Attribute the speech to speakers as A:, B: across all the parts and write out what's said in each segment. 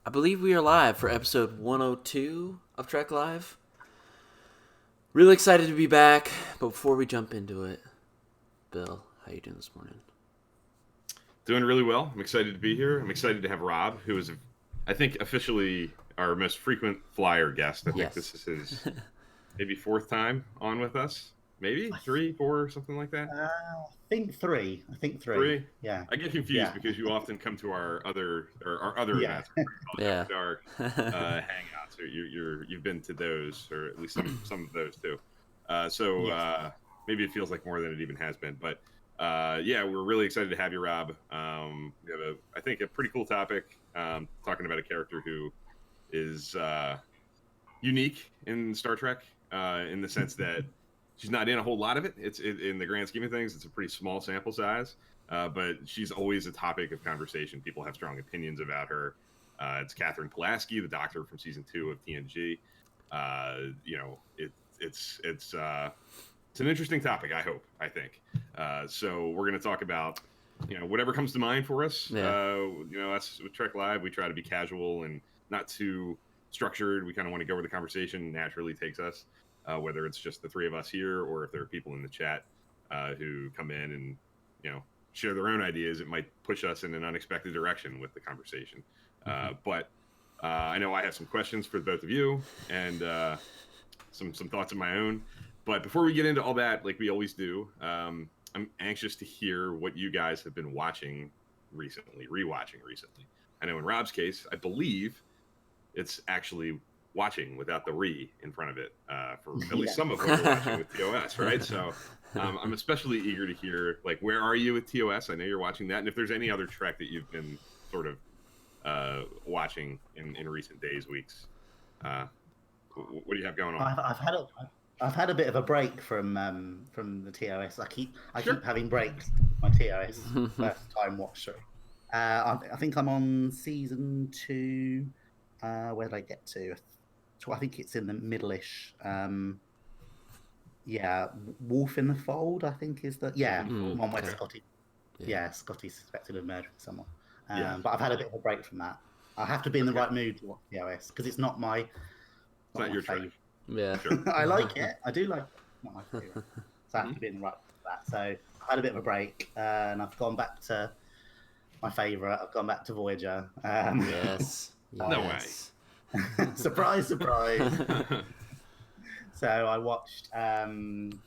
A: I believe we are live for episode 102 of Trek Live. Really excited to be back, but before we jump into it, Bill, how you doing this morning?
B: Doing really well. I'm excited to be here. I'm excited to have Rob, who is, I think, officially our most frequent flyer guest. I think this is his maybe fourth time on with us. Maybe 3, 4, something like that.
C: I think three.
B: Three?
C: Yeah.
B: I get confused because you often come to our other events, Dark hangouts. Or you've been to those, or at least some of those too. Maybe it feels like more than it even has been. But we're really excited to have you, Rob. We have I think a pretty cool topic, talking about a character who is unique in Star Trek, in the sense that she's not in a whole lot of it. In the grand scheme of things, it's a pretty small sample size, but she's always a topic of conversation. People have strong opinions about her. It's Katherine Pulaski, the Doctor from season 2 of TNG. It's an interesting topic. I think. So we're going to talk about whatever comes to mind for us. Us with Trek Live, we try to be casual and not too structured. We kind of want to go where the conversation naturally takes us. Whether it's just the three of us here, or if there are people in the chat who come in and share their own ideas, it might push us in an unexpected direction with the conversation. But I know I have some questions for both of you and some thoughts of my own. But before we get into all that, like we always do, I'm anxious to hear what you guys have been rewatching recently. I know in Rob's case, I believe it's actually watching without the re in front of it, for at least some of what we're watching with TOS, right? So I'm especially eager to hear, like, where are you with TOS? I know you're watching that, and if there's any other Trek that you've been sort of watching in recent days, weeks, what do you have going on?
C: I've had a bit of a break from the TOS. I keep having breaks. My TOS first time watch through. I think I'm on season 2. Where did I get to? I think it's in the middle-ish. Wolf in the Fold, I think is the one where Scotty. Yeah, Scotty's suspected of murdering someone. But I've had a bit of a break from that. I have to be in the right mood to watch TOS because it's not my.
B: It's not your favorite.
A: Yeah,
B: sure.
C: I like it. I do like it. Not my favorite. So I have to be in the right mood for that. So I had a bit of a break, and I've gone back to my favorite. I've gone back to Voyager.
A: Yes.
B: No way.
C: Surprise. So I watched some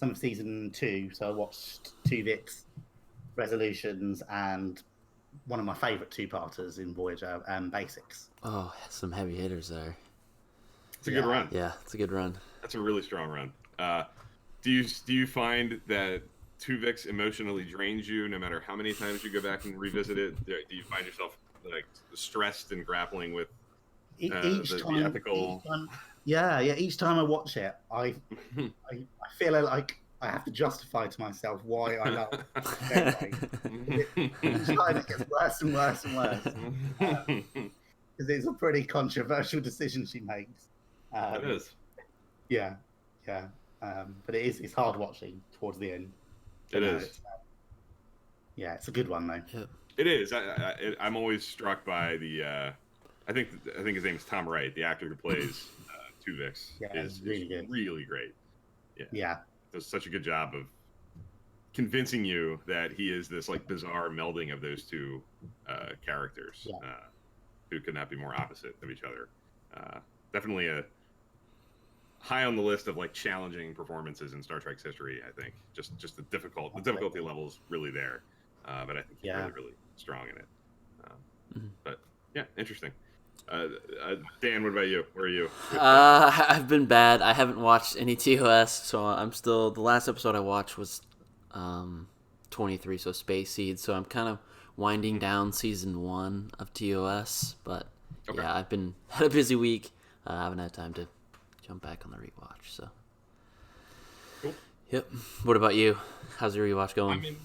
C: of season 2. So I watched Tuvix, Resolutions, and one of my favourite two-parters in Voyager, Basics.
A: Oh, some heavy hitters there.
B: It's a good run.
A: Yeah, it's a good run.
B: That's a really strong run. Do you find that Tuvix emotionally drains you no matter how many times you go back and revisit it? Do you find yourself like stressed and grappling with the ethical?
C: Each time I watch it, I feel like I have to justify to myself why I love it. Each time it gets worse and worse and worse. Because it's a pretty controversial decision she makes.
B: It is.
C: Yeah. But it's hard watching towards the end.
B: It is.
C: It's a good one though.
A: Yep.
B: It is. I'm always struck by the. I think his name is Tom Wright, the actor who plays Tuvix. Is really good. Really great. Yeah. Does such a good job of convincing you that he is this like bizarre melding of those two characters, who could not be more opposite of each other. Definitely a high on the list of like challenging performances in Star Trek's history. I think just the difficulty level's really there, but I think he's really strong in it. But yeah, interesting. Dan, what about you? Where are you?
A: I've been bad. I haven't watched any TOS, so I'm still. The last episode I watched was 23, so Space Seed. So I'm kind of winding down season 1 of TOS, but I've had a busy week. I haven't had time to jump back on the rewatch. So,
B: cool.
A: Yep. What about you? How's your rewatch going?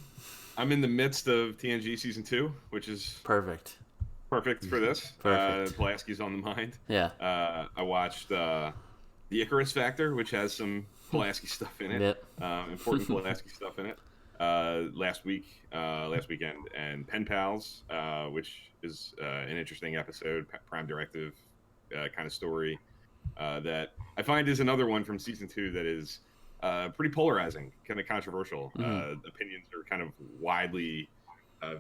B: I'm in the midst of TNG season 2, which is
A: perfect
B: for this. Pulaski's on the mind.
A: Yeah.
B: I watched the Icarus Factor, which has some Pulaski stuff in it.
A: Yep.
B: Important Pulaski stuff in it. last weekend, and Pen Pals, which is an interesting episode, Prime Directive kind of story that I find is another one from season 2 that is pretty polarizing, kind of controversial. Opinions are kind of widely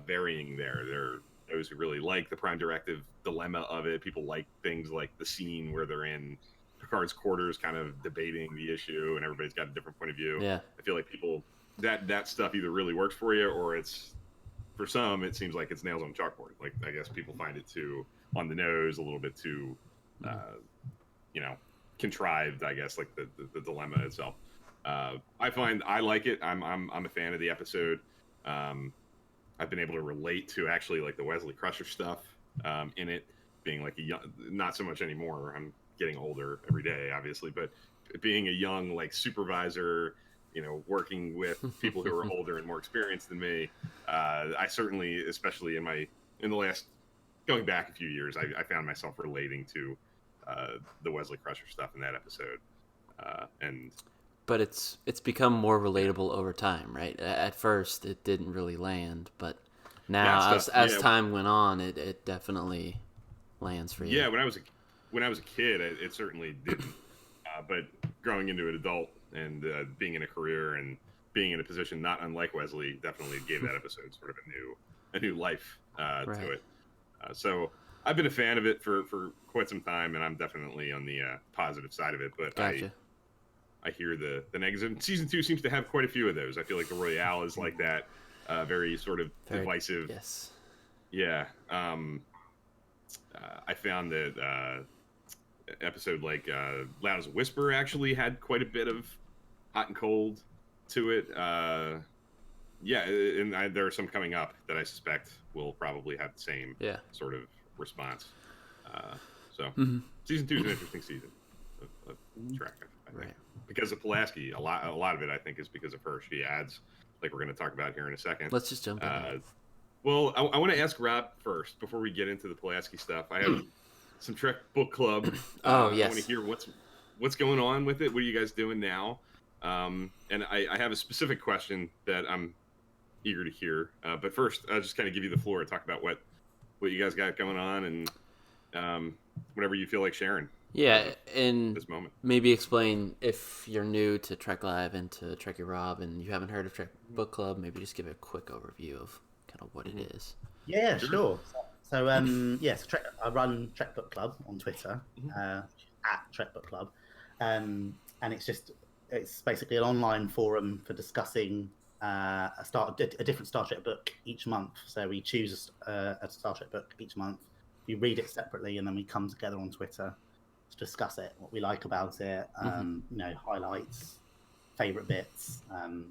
B: varying there. There are those who really like the Prime Directive dilemma of it. People like things like the scene where they're in Picard's quarters kind of debating the issue, and everybody's got a different point of view.
A: Yeah.
B: I feel like people, that stuff either really works for you, or it's, for some, it seems like it's nails on a chalkboard. Like, I guess people find it too on the nose, a little bit too, contrived, I guess, like the dilemma itself. I find I like it. I'm a fan of the episode. I've been able to relate to actually like the Wesley Crusher stuff in it, being like a young, not so much anymore. I'm getting older every day, obviously, but being a young like supervisor, working with people who are older and more experienced than me, I certainly, especially in the last, going back a few years, I found myself relating to the Wesley Crusher stuff in that episode,
A: But it's become more relatable over time, right? At first, it didn't really land, but now, as time went on, it definitely lands for you.
B: Yeah, when I was a kid, it certainly didn't. But growing into an adult and being in a career and being in a position not unlike Wesley definitely gave that episode sort of a new life to it. So I've been a fan of it for quite some time, and I'm definitely on the positive side of it. But
A: Gotcha.
B: I hear the negatives. Season 2 seems to have quite a few of those. I feel like the Royale is like that, very sort of divisive.
A: Yes.
B: Yeah. I found that episode like Loud as a Whisper actually had quite a bit of hot and cold to it. Yeah, and there are some coming up that I suspect will probably have the same sort of response. Season 2 is an interesting season of Trek, I think. Right. Because of Pulaski, a lot of it I think is because of her. She adds, like we're going to talk about here in a second.
A: Let's just jump in.
B: Well, I want to ask Rob first before we get into the Pulaski stuff. I have some Trek book club.
A: Yes.
B: I want to hear what's going on with it. What are you guys doing now? And I have a specific question that I'm eager to hear. But first, I'll just kind of give you the floor to talk about what you guys got going on and whatever you feel like sharing.
A: Yeah, and
B: this moment.
A: Maybe explain if you're new to Trek Live and to Trekkie Rob and you haven't heard of Trek Book Club, maybe just give a quick overview of kind of what it is.
C: Yeah, sure. So, I run Trek Book Club on Twitter, at Trek Book Club. And it's basically an online forum for discussing a different Star Trek book each month. So we choose a Star Trek book each month. We read it separately, and then we come together on Twitter to discuss it, what we like about it, highlights, favorite bits. And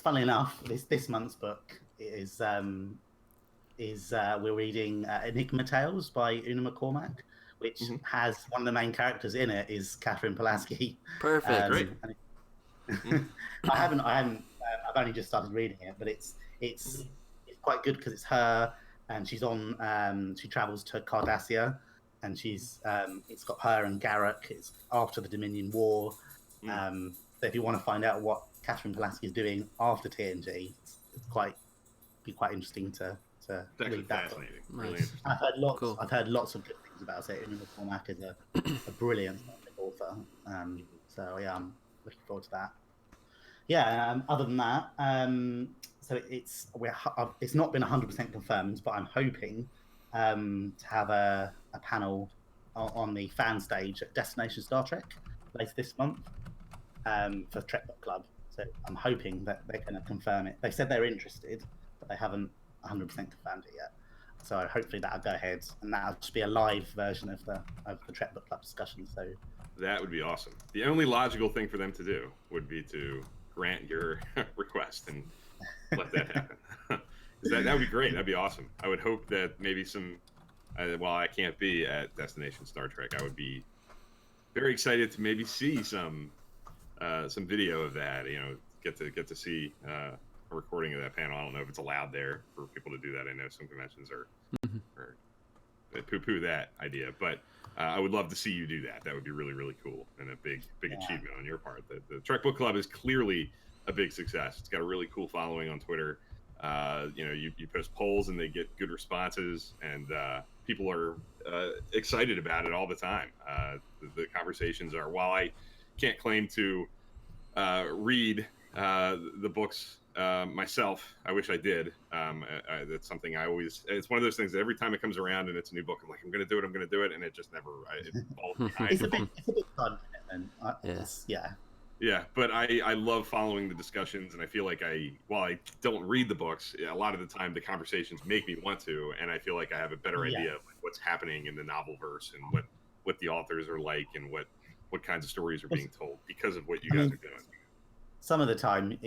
C: funnily enough, this month's book is we're reading Enigma Tales by Una McCormack, which has one of the main characters in it is Katherine Pulaski.
A: Perfect. Great.
C: I've only just started reading it, but it's quite good because it's her, and she's on. She travels to Cardassia, and she's it's got her and Garak. It's after the Dominion War. So if you want to find out what Katherine Pulaski is doing after TNG, it's quite interesting to read that.
B: Fascinating.
A: Nice.
B: Really interesting.
C: I've heard lots of good things about it. Una McCormack is a brilliant author. So yeah, I'm looking forward to that. Yeah. Other than that, so it's not been 100% confirmed, but I'm hoping to have a panel on the fan stage at Destination Star Trek later this month for Trek Book Club. So I'm hoping that they're going to confirm it. They said they're interested, but they haven't 100% confirmed it yet. So hopefully that'll go ahead, and that'll just be a live version of the Trek Book Club discussion. So
B: that would be awesome. The only logical thing for them to do would be to grant your request and let that happen. That would be great. That'd be awesome. I would hope that maybe some. While I can't be at Destination Star Trek, I would be very excited to maybe see some video of that. Get to see a recording of that panel. I don't know if it's allowed there for people to do that. I know some conventions are poo-poo that idea, but I would love to see you do that. That would be really, really cool and a big achievement on your part. The Trek Book Club is clearly a big success. It's got a really cool following on Twitter. You post polls and they get good responses, and people are excited about it all the time. The conversations are, while I can't claim to read the books myself, I wish I did. That's something it's one of those things that every time it comes around and it's a new book, I'm like, I'm going to do it. And it just never, it falls behind.
C: It's a big time commitment.
B: Yeah, but I love following the discussions, and I feel like while I don't read the books, a lot of the time the conversations make me want to, and I feel like I have a better idea of what's happening in the novel verse and what the authors are like and what kinds of stories are being told because of what you guys are doing.
C: Some of the time,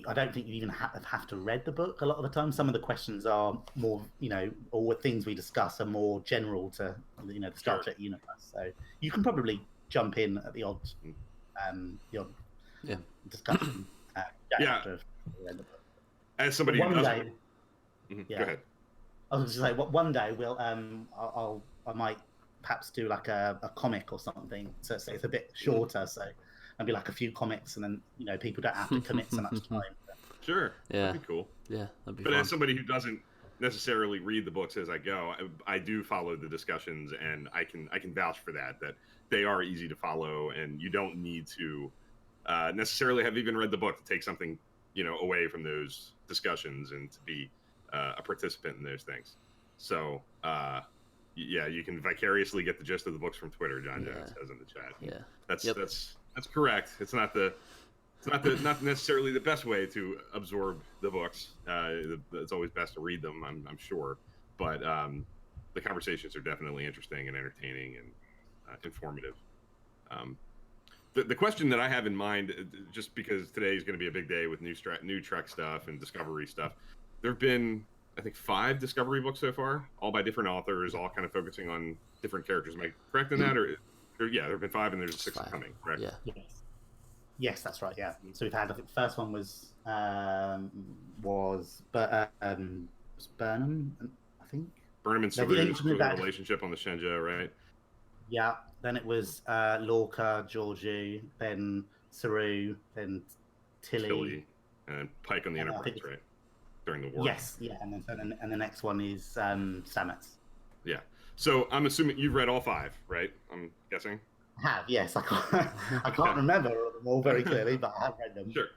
C: I don't think you even have to read the book. A lot of the time, some of the questions are more, or things we discuss are more general to, the Star Trek universe. So you can probably jump in at the odd discussion. After read the book.
B: As somebody who doesn't,
C: go
B: ahead.
C: I was going to say, one day I might perhaps do like a comic or something. So it's a bit shorter. So maybe like a few comics, and then people don't have to commit so much time.
B: Sure.
A: Yeah.
B: That'd be cool.
A: Yeah, that'd be
B: But
A: fun.
B: as somebody who doesn't necessarily read the books as I go, I do follow the discussions, and I can vouch for that they are easy to follow, and you don't need to necessarily have even read the book to take something away from those discussions and to be a participant in those things. So you can vicariously get the gist of the books from Twitter. John Jones says in the chat.
A: Yeah,
B: that's correct. It's not necessarily the best way to absorb the books. It's always best to read them, I'm sure, but the conversations are definitely interesting and entertaining and informative. The question that I have in mind, just because today is going to be a big day with new Trek stuff and Discovery stuff, there have been, I think, 5 Discovery books so far, all by different authors, all kind of focusing on different characters. Am I correct in that? Or there have been 5, and there's 6 coming, right?
A: Yeah.
C: Yes, that's right. Yeah. So we've had, I think, the first one was Burnham, I think.
B: Burnham and Saru's relationship on the Shenja, right?
C: Yeah. Then it was Lorca, Georgiou, then Saru, then Tilly,
B: and Pike on the Enterprise, right? During the war.
C: Yes. Yeah. And the next one is Stamets.
B: Yeah. So I'm assuming you've read all 5, right? I'm guessing.
C: I have, yes. I can't remember them all very clearly, but I have read them.
B: Sure.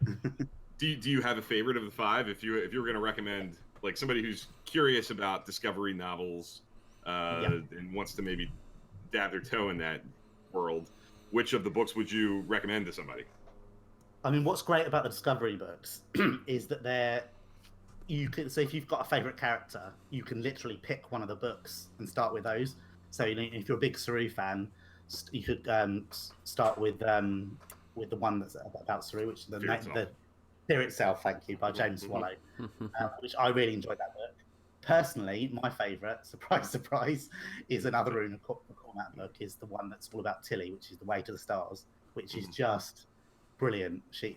B: Do you have a favorite of the 5? If you were going to recommend, like, somebody who's curious about Discovery novels and wants to maybe dab their toe in that world, which of the books would you recommend to somebody?
C: I mean, what's great about the Discovery books is that so if you've got a favorite character, you can literally pick one of the books and start with those. So if you're a big Saru fan, you could start with the one that's about Saru, which is the Fear Itself, thank you, by James Swallow, which I really enjoyed that book. Personally, my favourite, surprise, surprise, is another Una McCoy book, is the one that's all about Tilly, which is The Way to the Stars, which is just brilliant. She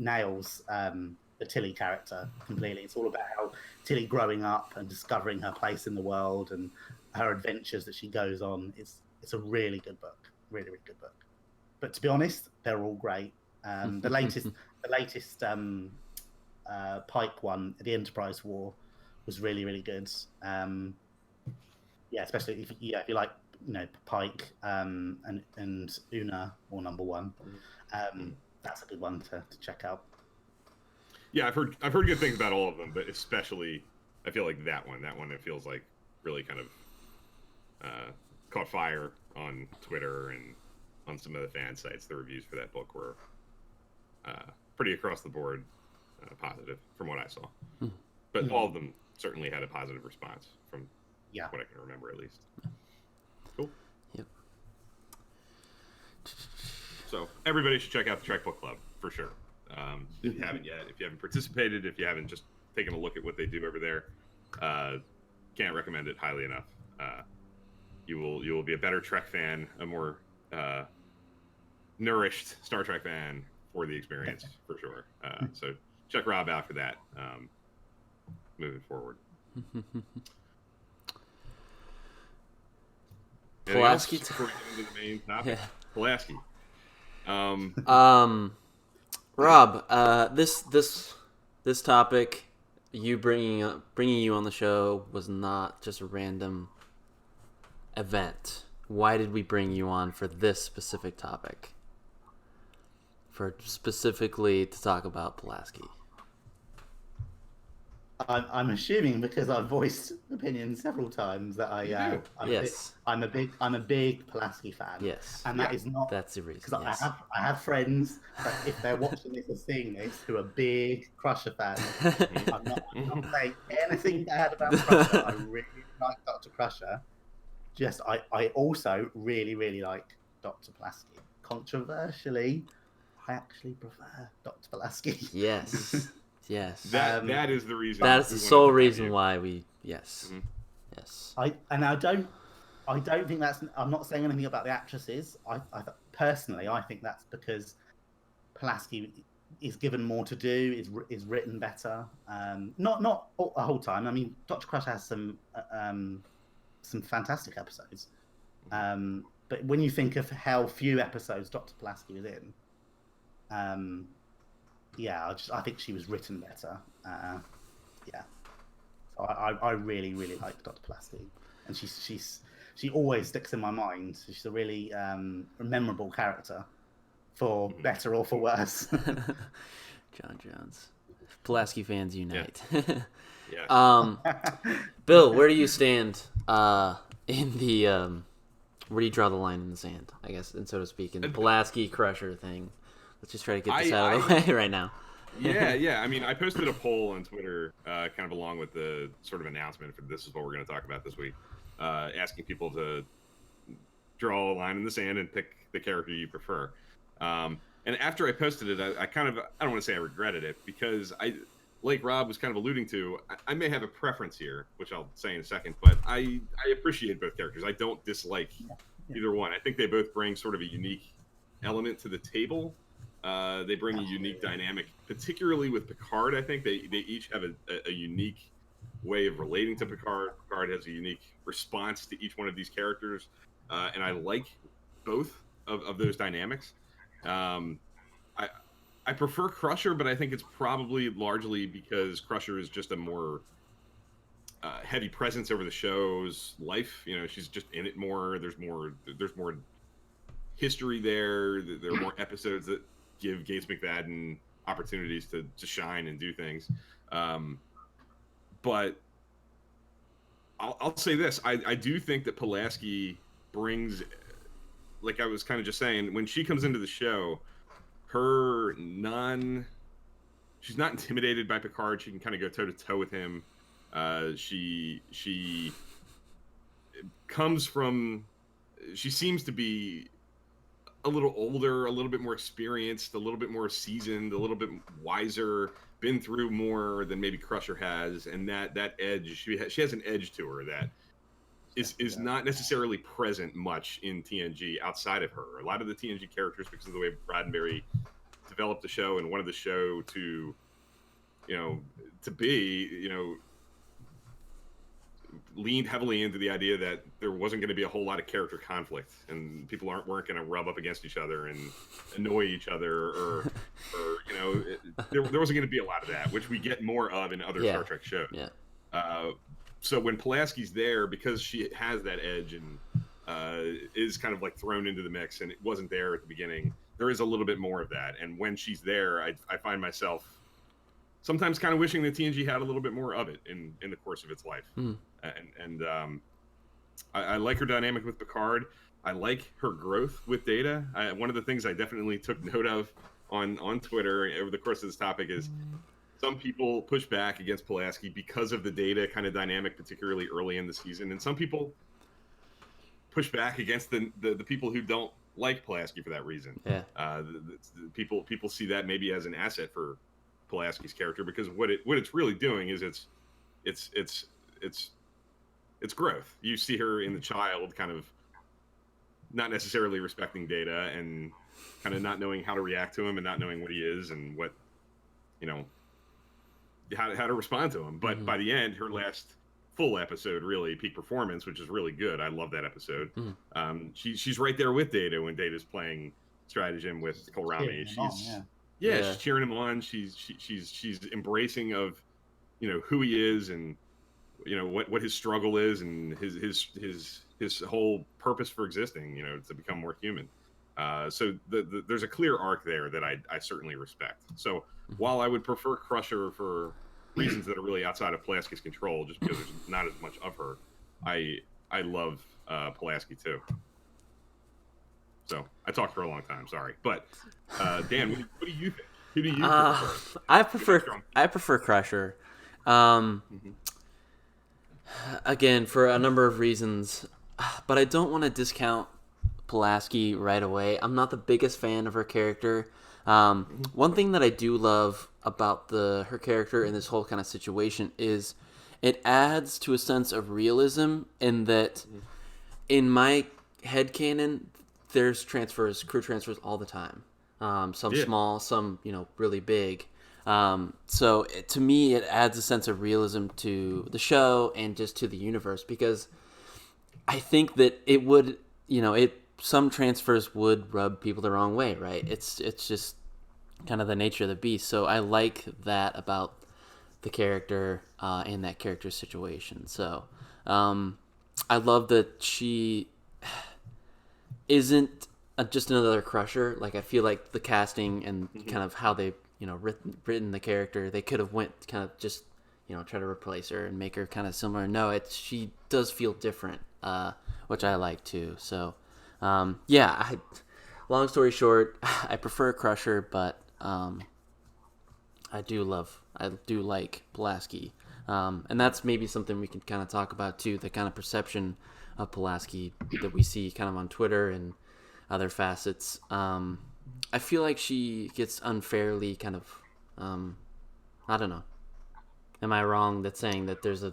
C: nails the Tilly character completely. It's all about how Tilly growing up and discovering her place in the world and her adventures that she goes on. It's a really good book, really, really good book. But to be honest, they're all great. The latest Pike one, The Enterprise War, was really, really good. Especially if you like, Pike and Una, or Number One. That's a good one to check out.
B: Yeah, I've heard good things about all of them, but especially I feel like that one it feels like really kind of caught fire on Twitter and on some of the fan sites. The reviews for that book were pretty across the board positive from what I saw. But all of them certainly had a positive response from what I can remember, at least. Cool.
A: Yep.
B: So everybody should check out the Trek Book Club for sure. If you haven't yet, if you haven't participated, if you haven't just taken a look at what they do over there, can't recommend it highly enough. You will be a better Trek fan, a more nourished Star Trek fan for the experience, for sure. So check Rob out for that moving forward.
A: Pulaski.
B: Before we get into the main topic, Pulaski.
A: Rob, this topic, bringing you on the show was not just a random event. Why did we bring you on for this specific topic? For specifically to talk about Pulaski.
C: I'm assuming because I've voiced opinions several times that I'm a big Pulaski fan.
A: Yes,
C: and that is not
A: that's the reason.
C: Because
A: yes.
C: I have friends that if they're watching this or seeing this who are big Crusher fans. I'm not saying anything bad about Crusher. I really like Dr. Crusher. Just I also really like Dr. Pulaski. Controversially, I actually prefer Dr. Pulaski.
A: Yes. Yes.
B: That is the reason.
A: That is the sole reason why we. Yes. Mm-hmm. Yes.
C: I don't think that's. I'm not saying anything about the actresses. I personally, I think that's because Pulaski is given more to do. Is written better. Not the whole time. I mean, Dr. Crusher has some fantastic episodes. But when you think of how few episodes Dr. Pulaski was in, I think she was written better. So I really like Dr. Pulaski, and she always sticks in my mind. She's a really memorable character, for better or for worse.
A: John Jones, Pulaski fans unite.
B: Yeah.
A: Bill, where do you stand in the where do you draw the line in the sand, I guess, and so to speak, in the Pulaski Crusher thing? Let's just try to get this out of the way right now.
B: Yeah. I mean, I posted a poll on Twitter, kind of along with the sort of announcement for this is what we're going to talk about this week, asking people to draw a line in the sand and pick the character you prefer. And after I posted it, I don't want to say I regretted it, because like Rob was kind of alluding to, I may have a preference here, which I'll say in a second, but I appreciate both characters. I don't dislike either one. I think they both bring sort of a unique element to the table. They bring a unique dynamic, particularly with Picard. I think they each have a unique way of relating to Picard. Picard has a unique response to each one of these characters, and I like both of those dynamics. I prefer Crusher, but I think it's probably largely because Crusher is just a more heavy presence over the show's life. You know, she's just in it more. There's more history there. There are more episodes that give Gates McFadden opportunities to shine and do things. But I'll say this. I do think that Pulaski brings, like I was kind of just saying, when she comes into the show, she's not intimidated by Picard. She can kind of go toe to toe with him. She seems to be a little older, a little bit more experienced, a little bit more seasoned, a little bit wiser, been through more than maybe Crusher has, and that edge, she has an edge to her that is not necessarily present much in TNG outside of her. A lot of the TNG characters, because of the way Roddenberry developed the show and wanted the show to be, leaned heavily into the idea that there wasn't going to be a whole lot of character conflict, and people weren't going to rub up against each other and annoy each other, or there wasn't going to be a lot of that, which we get more of in other Star Trek shows. Yeah. So when Pulaski's there, because she has that edge and is kind of like thrown into the mix, and it wasn't there at the beginning, there is a little bit more of that. And when she's there, I find myself sometimes kind of wishing that TNG had a little bit more of it in the course of its life. I like her dynamic with Picard. I like her growth with Data. One of the things I definitely took note of on Twitter over the course of this topic is some people push back against Pulaski because of the Data kind of dynamic, particularly early in the season, and some people push back against the people who don't like Pulaski for that reason.
A: Yeah.
B: People see that maybe as an asset for Pulaski's character, because what it's really doing is it's growth. You see her in the child kind of not necessarily respecting Data and kind of not knowing how to react to him and not knowing what he is and what, how to respond to him. But by the end, her last full episode, really peak performance, which is really good. I love that episode. She's right there with Data when Data's playing stratagem with Kohlrami. Yeah, she's cheering him on. She's embracing of, who he is, and what his struggle is, and his whole purpose for existing. To become more human. So there's a clear arc there that I certainly respect. So while I would prefer Crusher for reasons that are really outside of Pulaski's control, just because there's not as much of her, I love Pulaski too. So I talked for a long time, sorry, but Dan, what do you think? Who do you prefer?
A: I prefer Crusher. Again, for a number of reasons, but I don't want to discount Pulaski right away. I'm not the biggest fan of her character. One thing that I do love about her character in this whole kind of situation is it adds to a sense of realism in that in my headcanon, there's crew transfers all the time. Some small, some, really big. So to me, it adds a sense of realism to the show and just to the universe, because I think that it would, some transfers would rub people the wrong way, right? It's just kind of the nature of the beast. So I like that about the character and that character's situation. So I love that she isn't just another Crusher. Like, I feel like the casting and kind of how they written the character, they could have went kind of just try to replace her and make her kind of similar. No, she does feel different, which I like too. So long story short, I prefer Crusher, but I do like Pulaski, and that's maybe something we can kind of talk about too, the kind of perception of Pulaski that we see kind of on Twitter and other facets. I feel like she gets unfairly kind of, I don't know. Am I wrong that saying that there's a...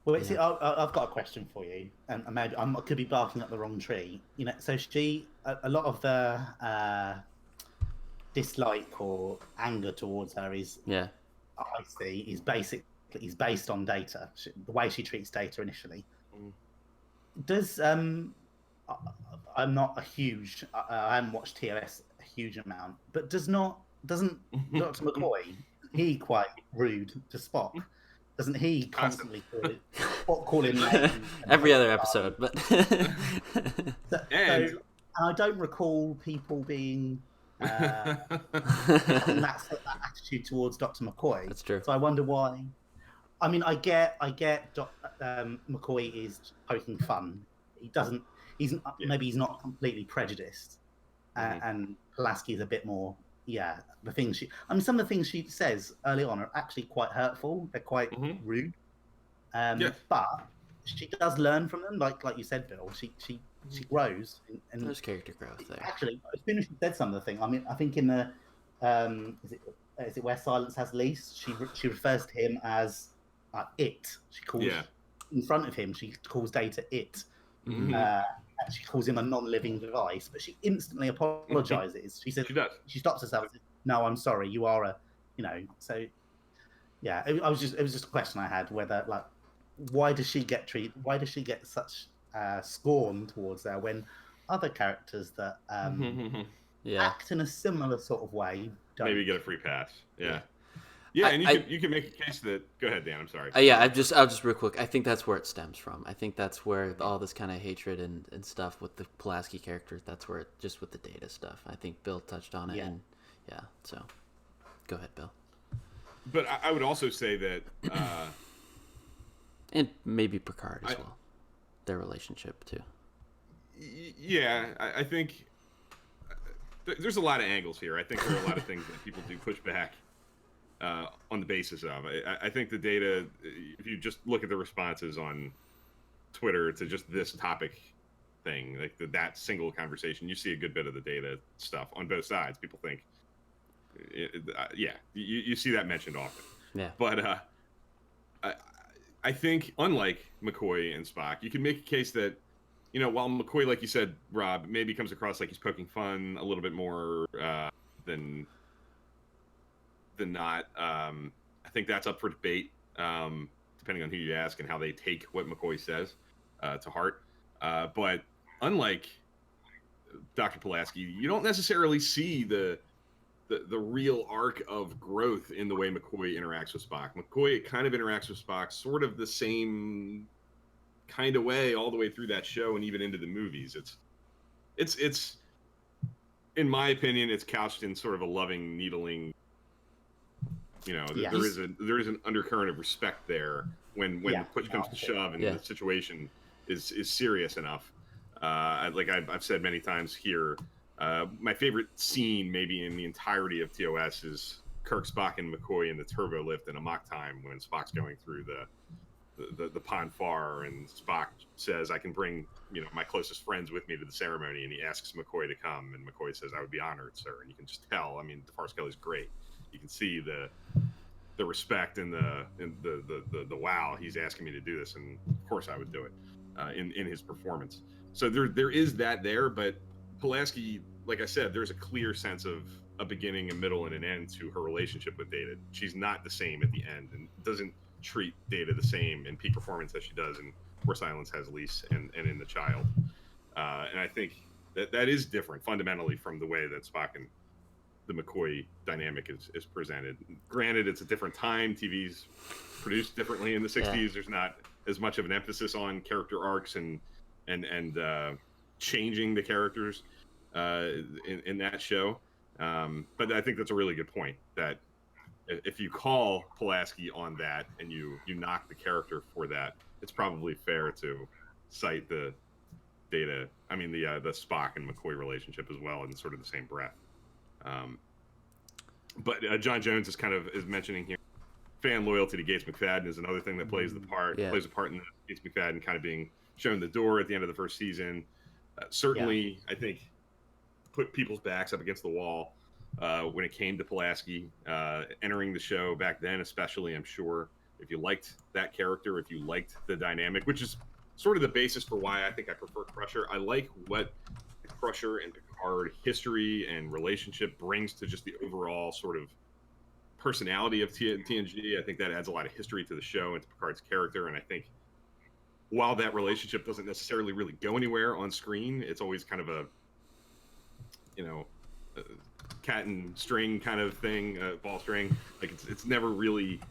C: Well, see, I've got a question for you, and maybe I could be barking up the wrong tree. So a lot of the dislike or anger towards her is, I see, is based on Data, the way she treats Data initially. Does I'm not a huge, I haven't watched TOS a huge amount, but doesn't Dr. McCoy, he quite rude to Spock? Doesn't he constantly call him names?
A: Every other episode, but
C: and I don't recall people being having that attitude towards Dr. McCoy.
A: That's true.
C: So I wonder why. I mean, I get McCoy is poking fun. Maybe he's not completely prejudiced, and Pulaski is a bit more. Yeah, some of the things she says early on are actually quite hurtful. They're quite rude. But she does learn from them, like you said, Bill. She grows. And
A: there's character growth there.
C: Actually, as soon as she said some of the things, I mean, I think in the is it Where Silence Has Lease, she refers to him as it. She calls in front of him. She calls Data it. And she calls him a non-living device, but she instantly apologizes. She says she stops herself and says, "No, I'm sorry. You are a." So yeah, it was just a question I had, whether why does she get such scorn towards her when other characters that act in a similar sort of way don't.
B: Maybe get a free pass. Yeah, and you can make a case that. Go ahead, Dan. I'm sorry.
A: I'll just real quick. I think that's where it stems from. I think that's where all this kind of hatred and stuff with the Pulaski character. That's where just with the Data stuff. I think Bill touched on it. And so go ahead, Bill.
B: But I would also say that,
A: and maybe Picard as well. Their relationship too.
B: Yeah, I think there's a lot of angles here. I think there are a lot of things that people do push back on the basis of. I think the Data, if you just look at the responses on Twitter to just this topic thing, like that single conversation, you see a good bit of the Data stuff on both sides. People think, you see that mentioned often.
A: Yeah.
B: But I think, unlike McCoy and Spock, you can make a case that, while McCoy, like you said, Rob, maybe comes across like he's poking fun a little bit more than not. I think that's up for debate, depending on who you ask and how they take what McCoy says to heart. But unlike Dr. Pulaski, you don't necessarily see the the real arc of growth in the way McCoy interacts with Spock. McCoy kind of interacts with Spock sort of the same kind of way all the way through that show and even into the movies. It's in my opinion, it's couched in sort of a loving, needling.
C: Yes.
B: There is an undercurrent of respect there when push comes to shove and the situation is serious enough. I've said many times here, my favorite scene maybe in the entirety of TOS is Kirk, Spock, and McCoy in the turbo lift in a mock time when Spock's going through the pond far, and Spock says, "I can bring my closest friends with me to the ceremony," and he asks McCoy to come, and McCoy says, "I would be honored, sir." And you can just tell. I mean, DeForest Kelly's great. You can see the respect and the wow, he's asking me to do this, and of course I would do it in his performance. So there is that there, but Pulaski, like I said, there's a clear sense of a beginning, a middle, and an end to her relationship with Data. She's not the same at the end, and doesn't treat Data the same in peak performance as she does in Where Silence Has Lease and in The Child. And I think that is different fundamentally from the way that Spock and the McCoy dynamic is presented. Granted, it's a different time. TV's produced differently in the 60s. Yeah. There's not as much of an emphasis on character arcs and changing the characters in that show. But I think that's a really good point, that if you call Pulaski on that and you knock the character for that, it's probably fair to cite the Spock and McCoy relationship as well in sort of the same breath. But John Jones is mentioning here, fan loyalty to Gates McFadden is another thing that plays a part in the Gates McFadden kind of being shown the door at the end of the first season. Certainly, I think put people's backs up against the wall when it came to Pulaski entering the show back then, especially. I'm sure if you liked that character, if you liked the dynamic, which is sort of the basis for why I think I prefer Crusher. I like what Crusher and Picard history and relationship brings to just the overall sort of personality of TNG. I think that adds a lot of history to the show and to Picard's character. And I think while that relationship doesn't necessarily really go anywhere on screen, it's always kind of a cat and string kind of thing, ball string. Like it's never really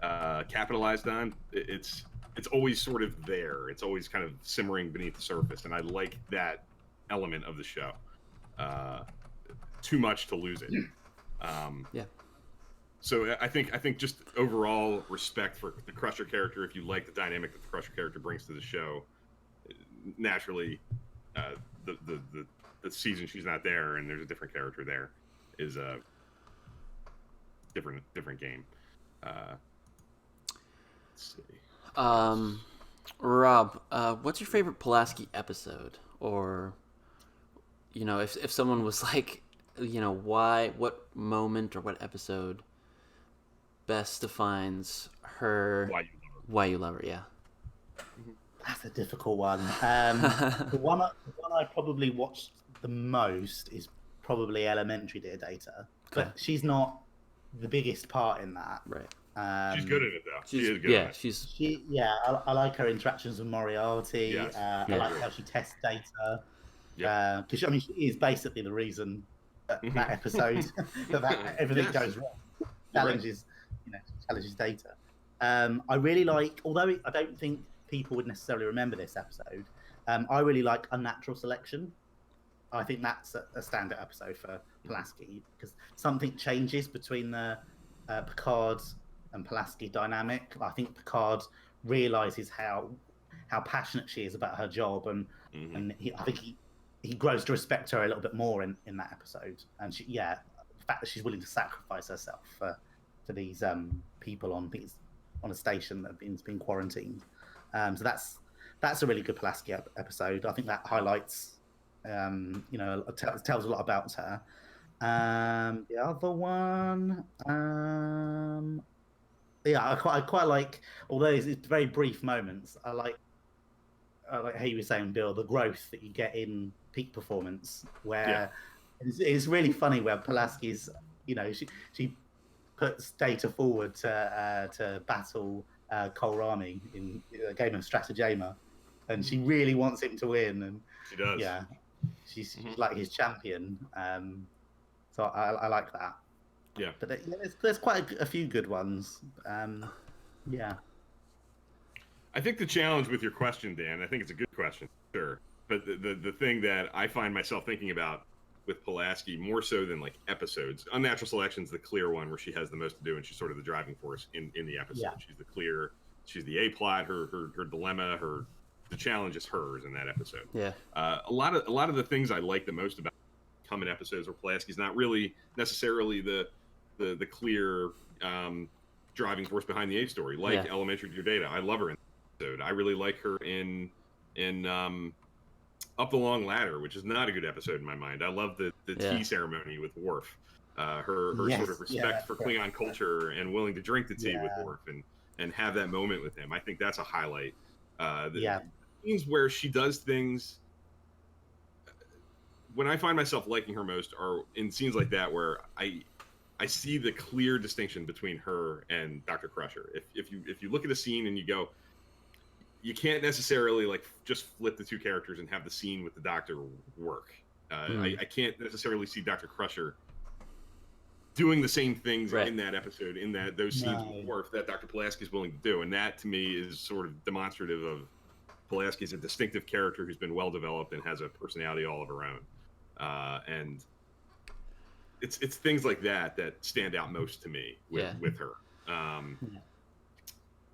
B: capitalized on. It's always sort of there. It's always kind of simmering beneath the surface. And I like that element of the show too much to lose it. So I think just overall respect for the Crusher character. If you like the dynamic that the Crusher character brings to the show, naturally the season she's not there and there's a different character there is a different game. Let's see.
A: Rob, what's your favorite Pulaski episode? Or if someone was like, what moment or what episode best defines her, why you love her? Yeah,
C: that's a difficult one. The one I probably watched the most is probably Elementary, Dear Data, but she's not the biggest part in that.
A: Right.
B: She's good at it though. She is good at it.
C: I like her interactions with Moriarty.
B: Yes.
C: I like how she tests Data. Because she is basically the reason that episode that everything goes wrong. Challenges Data. I really like, although I don't think people would necessarily remember this episode, I really like Unnatural Selection. I think that's a standout episode for Pulaski because something changes between the Picard and Pulaski dynamic. I think Picard realizes how passionate she is about her job, and I think he grows to respect her a little bit more in that episode. And the fact that she's willing to sacrifice herself for these people on a station that has been quarantined. So that's a really good Pulaski episode. I think that highlights, tells a lot about her. The other one, I quite like, although it's very brief moments. I like how you were saying, Bill, the growth that you get in peak performance, where it's really funny where Pulaski's, she puts Data forward to battle Kohlrani in a game of Stratagema, and she really wants him to win, and
B: she does.
C: Yeah, she's like his champion. So I like that.
B: Yeah.
C: But there's quite a few good ones. Yeah.
B: I think the challenge with your question, Dan, I think it's a good question, sure. But the thing that I find myself thinking about with Pulaski more so than like episodes, Unnatural Selection's the clear one where she has the most to do and she's sort of the driving force in the episode. Yeah. She's the A plot, her dilemma, the challenge is hers in that episode.
A: Yeah.
B: A lot of the things I like the most about coming episodes where Pulaski's not really necessarily the clear driving force behind the A story, like Elementary to Your Data. I love her in that episode. I really like her in Up the Long Ladder, which is not a good episode in my mind. I love the tea ceremony with Worf. Her sort of respect for Klingon culture and willing to drink the tea with Worf and have that moment with him. I think that's a highlight. Scenes where she does things. When I find myself liking her most are in scenes like that where I see the clear distinction between her and Dr. Crusher. If you look at a scene and you go, you can't necessarily like just flip the two characters and have the scene with the Doctor work. I can't necessarily see Dr. Crusher doing the same things in that episode, in those scenes with Worf that Dr. Pulaski is willing to do, and that to me is sort of demonstrative of Pulaski's a distinctive character who's been well developed and has a personality all of her own. And it's things like that stand out most to me with her.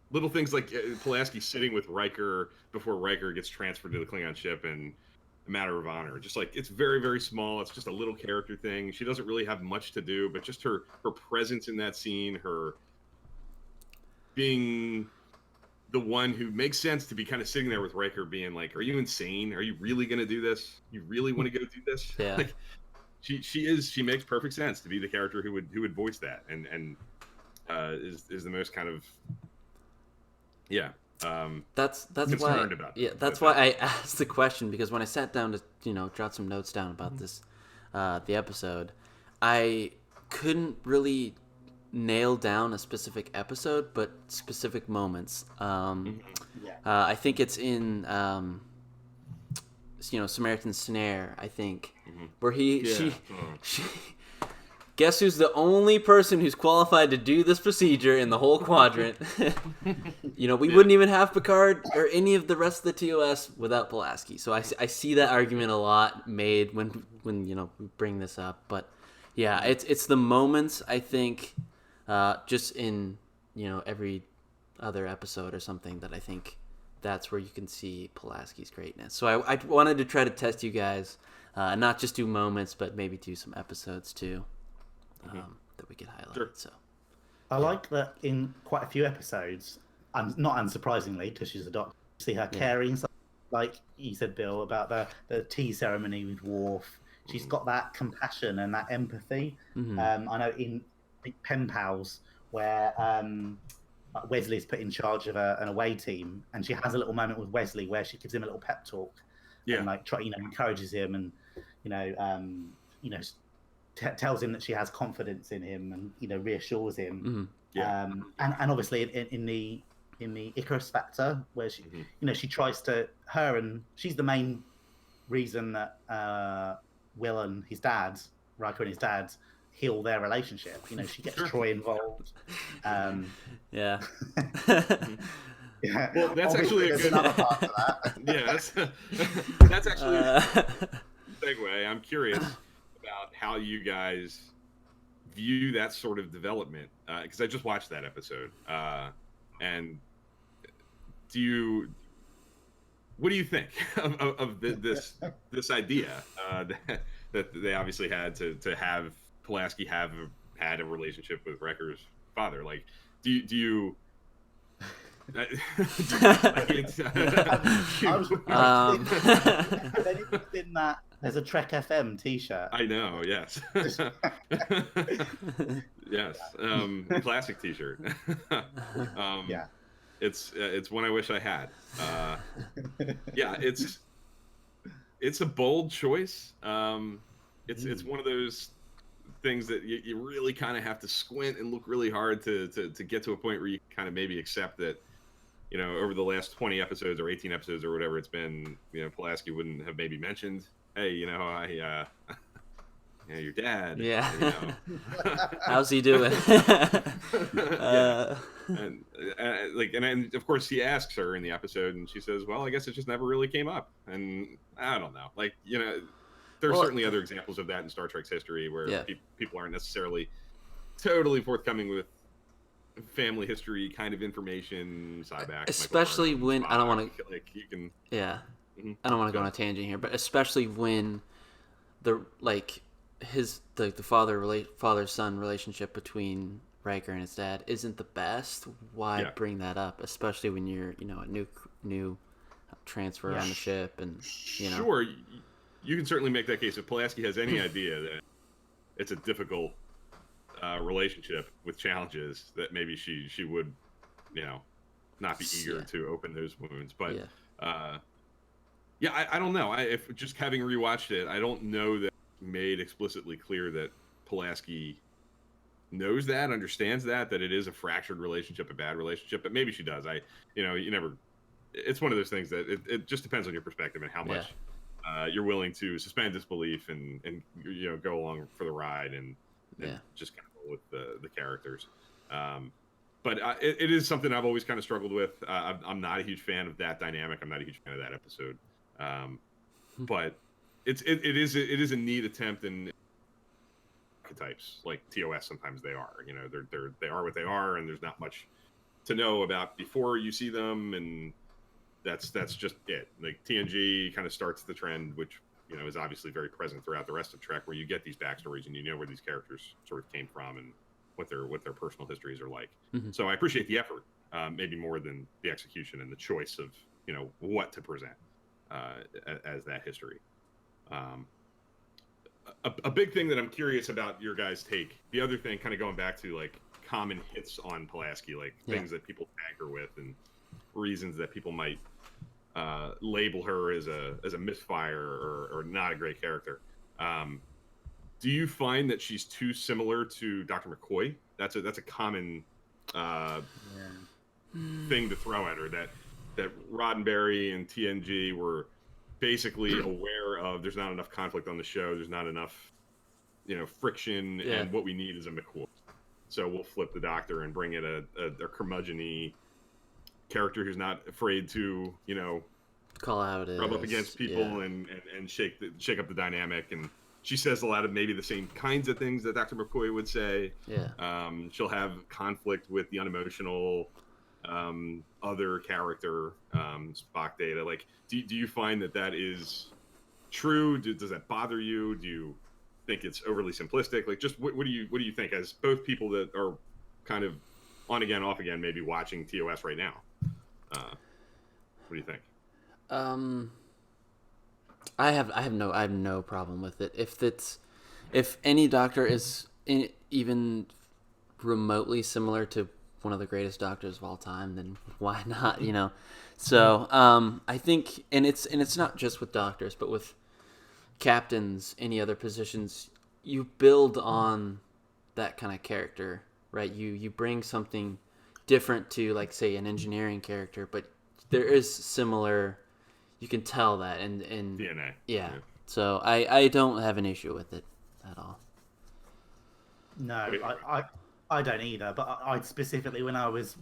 B: Little things like Pulaski sitting with Riker before Riker gets transferred to the Klingon ship and A Matter of Honor. Just like, it's very, very small. It's just a little character thing. She doesn't really have much to do, but just her presence in that scene, her being the one who makes sense to be kind of sitting there with Riker being like, are you insane? Are you really going to do this? You really want to go do this?
A: Yeah.
B: Like, she makes perfect sense to be the character who would voice that and is the most kind of
A: that's why
B: about
A: that's why I asked the question, because when I sat down to jot some notes down about this the episode, I couldn't really nail down a specific episode, but specific moments. I think it's in Samaritan Snare, I think, where she guess who's the only person who's qualified to do this procedure in the whole quadrant? We wouldn't even have Picard or any of the rest of the TOS without Pulaski. So I see that argument a lot made when we bring this up. But yeah, it's the moments, I think, just in every other episode or something, that I think that's where you can see Pulaski's greatness. So I wanted to try to test you guys, not just do moments, but maybe do some episodes too. That we could highlight.
B: Sure.
A: So
C: I like that in quite a few episodes, and not unsurprisingly, because she's a doctor, you see her carrying something, like you said, Bill, about the tea ceremony with Worf. She's got that compassion and that empathy. I know in Pen Pals, where Wesley's put in charge of an away team, and she has a little moment with Wesley where she gives him a little pep talk, and encourages him, and tells him that she has confidence in him, and reassures him. And obviously in the Icarus Factor, where she she tries to and she's the main reason that Will and his dad, Riker and his dad, heal their relationship. She gets Troy involved.
B: Yeah, well, that's actually a good
C: another part to that.
B: Yeah, that's actually a segue. I'm curious about how you guys view that sort of development, because I just watched that episode, and what do you think of this idea that they obviously had to have Pulaski had a relationship with Riker's father? Like, do you like it?
C: I was in that. There's a Trek FM T-shirt.
B: I know. Yes. Yes. Classic T-shirt. It's one I wish I had. It's a bold choice. It's one of those things that you really kind of have to squint and look really hard to get to a point where you kind of maybe accept that, over the last 20 episodes or 18 episodes or whatever it's been, Pulaski wouldn't have maybe mentioned, hey, your dad.
A: Yeah.
B: You know.
A: How's he doing?
B: Yeah. And and of course he asks her in the episode, and she says, "Well, I guess it just never really came up." And I don't know, like, you know, there are certainly other examples of that in Star Trek's history where people aren't necessarily totally forthcoming with family history kind of information. Cyback,
A: especially when
B: Spock,
A: I don't want to,
B: like, you can.
A: yeah,
B: Mm-hmm.
A: I don't want to go on a tangent here, but especially when the father son relationship between Riker and his dad isn't the best. Why bring that up, especially when you're, you know, a new transfer on the ship, and you know.
B: Sure, you can certainly make that case if Pulaski has any idea that it's a difficult relationship with challenges, that maybe she would, you know, not be eager to open those wounds. But I don't know. If just having rewatched it, I don't know that it made explicitly clear that Pulaski knows that, understands that it is a fractured relationship, a bad relationship. But maybe she does. You never. It's one of those things that it just depends on your perspective and how much you're willing to suspend disbelief and you know, go along for the ride and just kind of go with the characters. But it is something I've always kind of struggled with. I'm not a huge fan of that dynamic. I'm not a huge fan of that episode. But it is a neat attempt in archetypes, like TOS. Sometimes they are, you know, they are what they are, and there's not much to know about before you see them, and that's just it. Like TNG kind of starts the trend, which, you know, is obviously very present throughout the rest of Trek, where you get these backstories and you know where these characters sort of came from and what their personal histories are like. Mm-hmm. So I appreciate the effort, maybe more than the execution and the choice of, you know, what to present as that history. A big thing that I'm curious about your guys' take, the other thing, kind of going back to like common hits on Pulaski, like things that people tag her with and reasons that people might label her as a misfire or not a great character. Do you find that she's too similar to Dr. McCoy? That's a common thing to throw at her, that Roddenberry and TNG were basically aware of. There's not enough conflict on the show. There's not enough, you know, friction, and what we need is a McCoy. So we'll flip the Doctor and bring in a curmudgeon-y character who's not afraid to, you know,
A: call out,
B: rub up against people and shake up the dynamic. And she says a lot of maybe the same kinds of things that Dr. McCoy would say. She'll have conflict with the unemotional other character, Spock Data. Like, do you find that is true? Does that bother you? Do you think it's overly simplistic? Like, just what do you think, as both people that are kind of on again, off again, maybe watching TOS right now? What do you think?
A: I have no problem with it. If any Doctor is even remotely similar to one of the greatest Doctors of all time, then why not? You know. So I think, and it's not just with Doctors, but with captains, any other positions, you build on that kind of character, right? You bring something different to, like, say, an engineering character, but there is similar. You can tell that, and
B: DNA.
A: Yeah. So I don't have an issue with it at all.
C: No, I don't either. But I specifically, when I was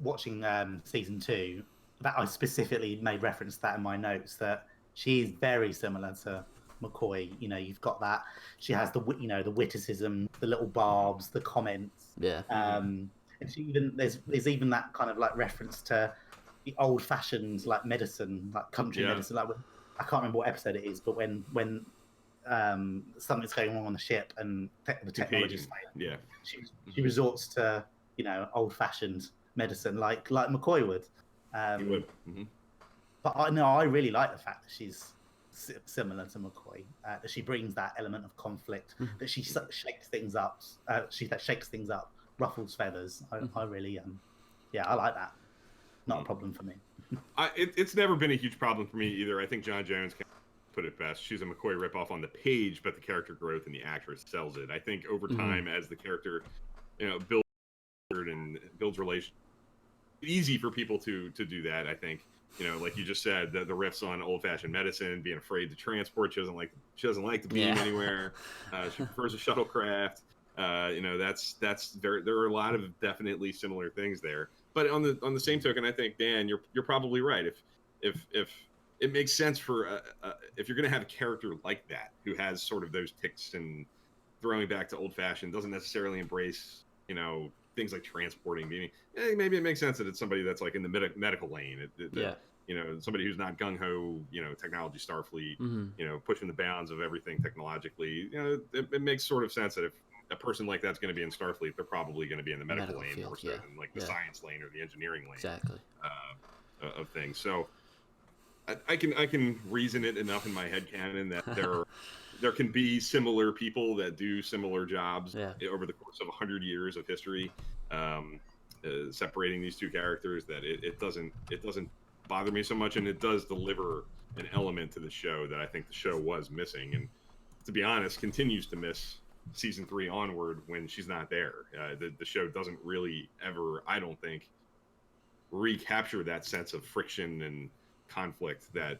C: watching season 2, that I specifically made reference to that in my notes, that she's very similar to McCoy. You know, you've got that. She has the witticism, the little barbs, the comments.
A: Yeah.
C: And she even there's even that kind of like reference to the old-fashioned like medicine, like country medicine. Like, I can't remember what episode it is, but when something's going wrong on the ship and the technology's failing, she resorts to, you know, old-fashioned medicine like McCoy would.
B: He would. Mm-hmm.
C: But I really like the fact that she's similar to McCoy. That she brings that element of conflict, that she shakes things up. Shakes things up, ruffles feathers. I really I like that. Not a problem for me.
B: It's never been a huge problem for me either. I think John Jones can put it best. She's a McCoy ripoff on the page, but the character growth and the actress sells it. I think over time, as the character, you know, builds relation, easy for people to do that. I think like you just said, the riffs on old-fashioned medicine, being afraid to transport. She doesn't like to beam anywhere. She prefers a shuttlecraft. There are a lot of definitely similar things there. But on the same token, I think, Dan, you're probably right. If it makes sense for if you're going to have a character like that who has sort of those tics and throwing back to old-fashioned, doesn't necessarily embrace things like transporting, meaning maybe it makes sense that it's somebody that's like in the medical lane. Somebody who's not gung-ho, technology Starfleet, pushing the bounds of everything technologically. It makes sort of sense that if a person like that's going to be in Starfleet, they're probably going to be in the medical lane field, more so than like the science lane or the engineering lane.
A: Exactly.
B: Of things. So I can reason it enough in my headcanon that there can be similar people that do similar jobs over the course of 100 years of history, separating these two characters, that it doesn't bother me so much, and it does deliver an element to the show that I think the show was missing, and to be honest, continues to miss season 3 onward when she's not there. The show doesn't really ever, I don't think, recapture that sense of friction and conflict that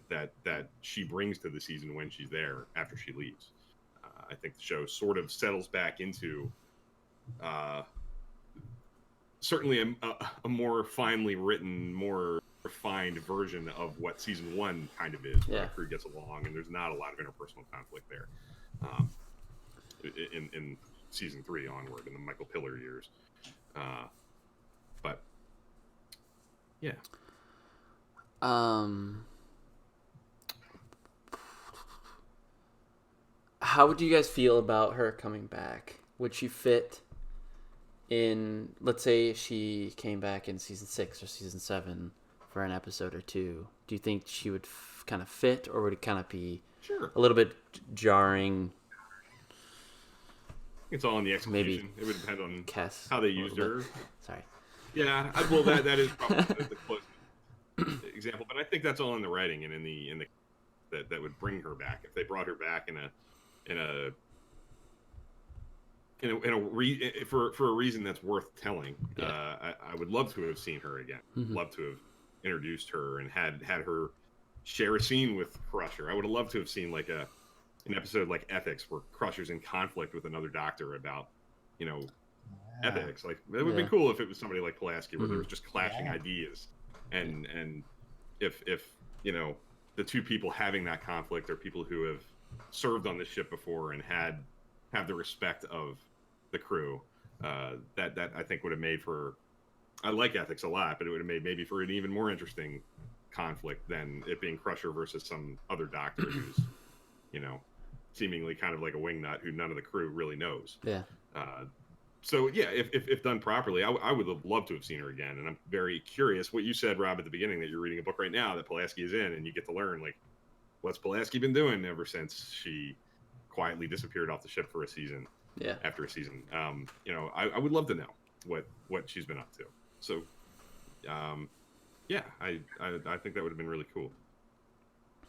B: she brings to the season when she's there after she leaves. I think the show sort of settles back into certainly a more finely written, more refined version of what season 1 kind of is, where the crew gets along and there's not a lot of interpersonal conflict there. In season 3 onward, in the Michael Piller years. But yeah.
A: How would you guys feel about her coming back? Would she fit in, let's say she came back in season 6 or season 7 for an episode or 2? Do you think she would kind of fit, or would it kind of be a little bit jarring?
B: It's all in the execution.
A: Maybe
B: it would depend on how they used her.
A: Sorry.
B: Yeah, well, that is probably the closest example, but I think that's all in the writing and in the that would bring her back. If they brought her back for a reason that's worth telling, I would love to have seen her again. Love to have introduced her and had her share a scene with Crusher. I would have loved to have seen like an episode like Ethics, where Crusher's in conflict with another doctor about ethics. Like, it would be cool if it was somebody like Pulaski, where there was just clashing ideas, and if the two people having that conflict are people who have served on this ship before and have the respect of the crew, that I think would have made for, I like Ethics a lot, but it would have made maybe for an even more interesting conflict than it being Crusher versus some other doctor who's seemingly kind of like a wingnut who none of the crew really knows. So if done properly, I would have loved to have seen her again. And I'm very curious what you said, Rob, at the beginning, that you're reading a book right now that Pulaski is in, and you get to learn, like, what's Pulaski been doing ever since she quietly disappeared off the ship for a season. After a season. I would love to know what she's been up to. So I think that would have been really cool.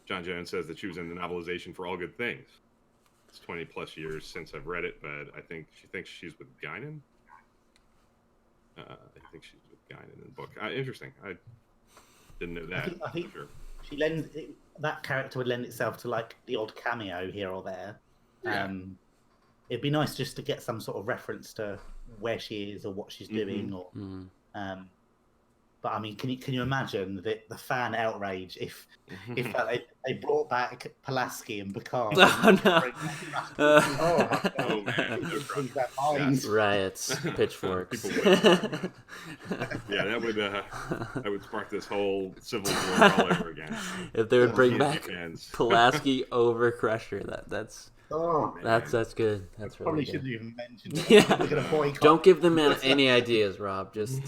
B: John Jones says that she was in the novelization For All Good Things. It's 20 plus years since I've read it, but I think she thinks she's with Guinan. I think she's with Guinan in the book. Interesting. I didn't know that.
C: I think sure. That character would lend itself to like the odd cameo here or there. It'd be nice just to get some sort of reference to where she is or what she's doing, or but I mean, can you imagine the fan outrage if they brought back Pulaski and Picard?
A: Riots, pitchforks.
B: That would spark this whole civil war all over again.
A: If they would bring back Pulaski over Crusher, that's good. That's really
C: probably
A: good.
C: shouldn't even mention it.
A: Don't give them any ideas, Rob. Just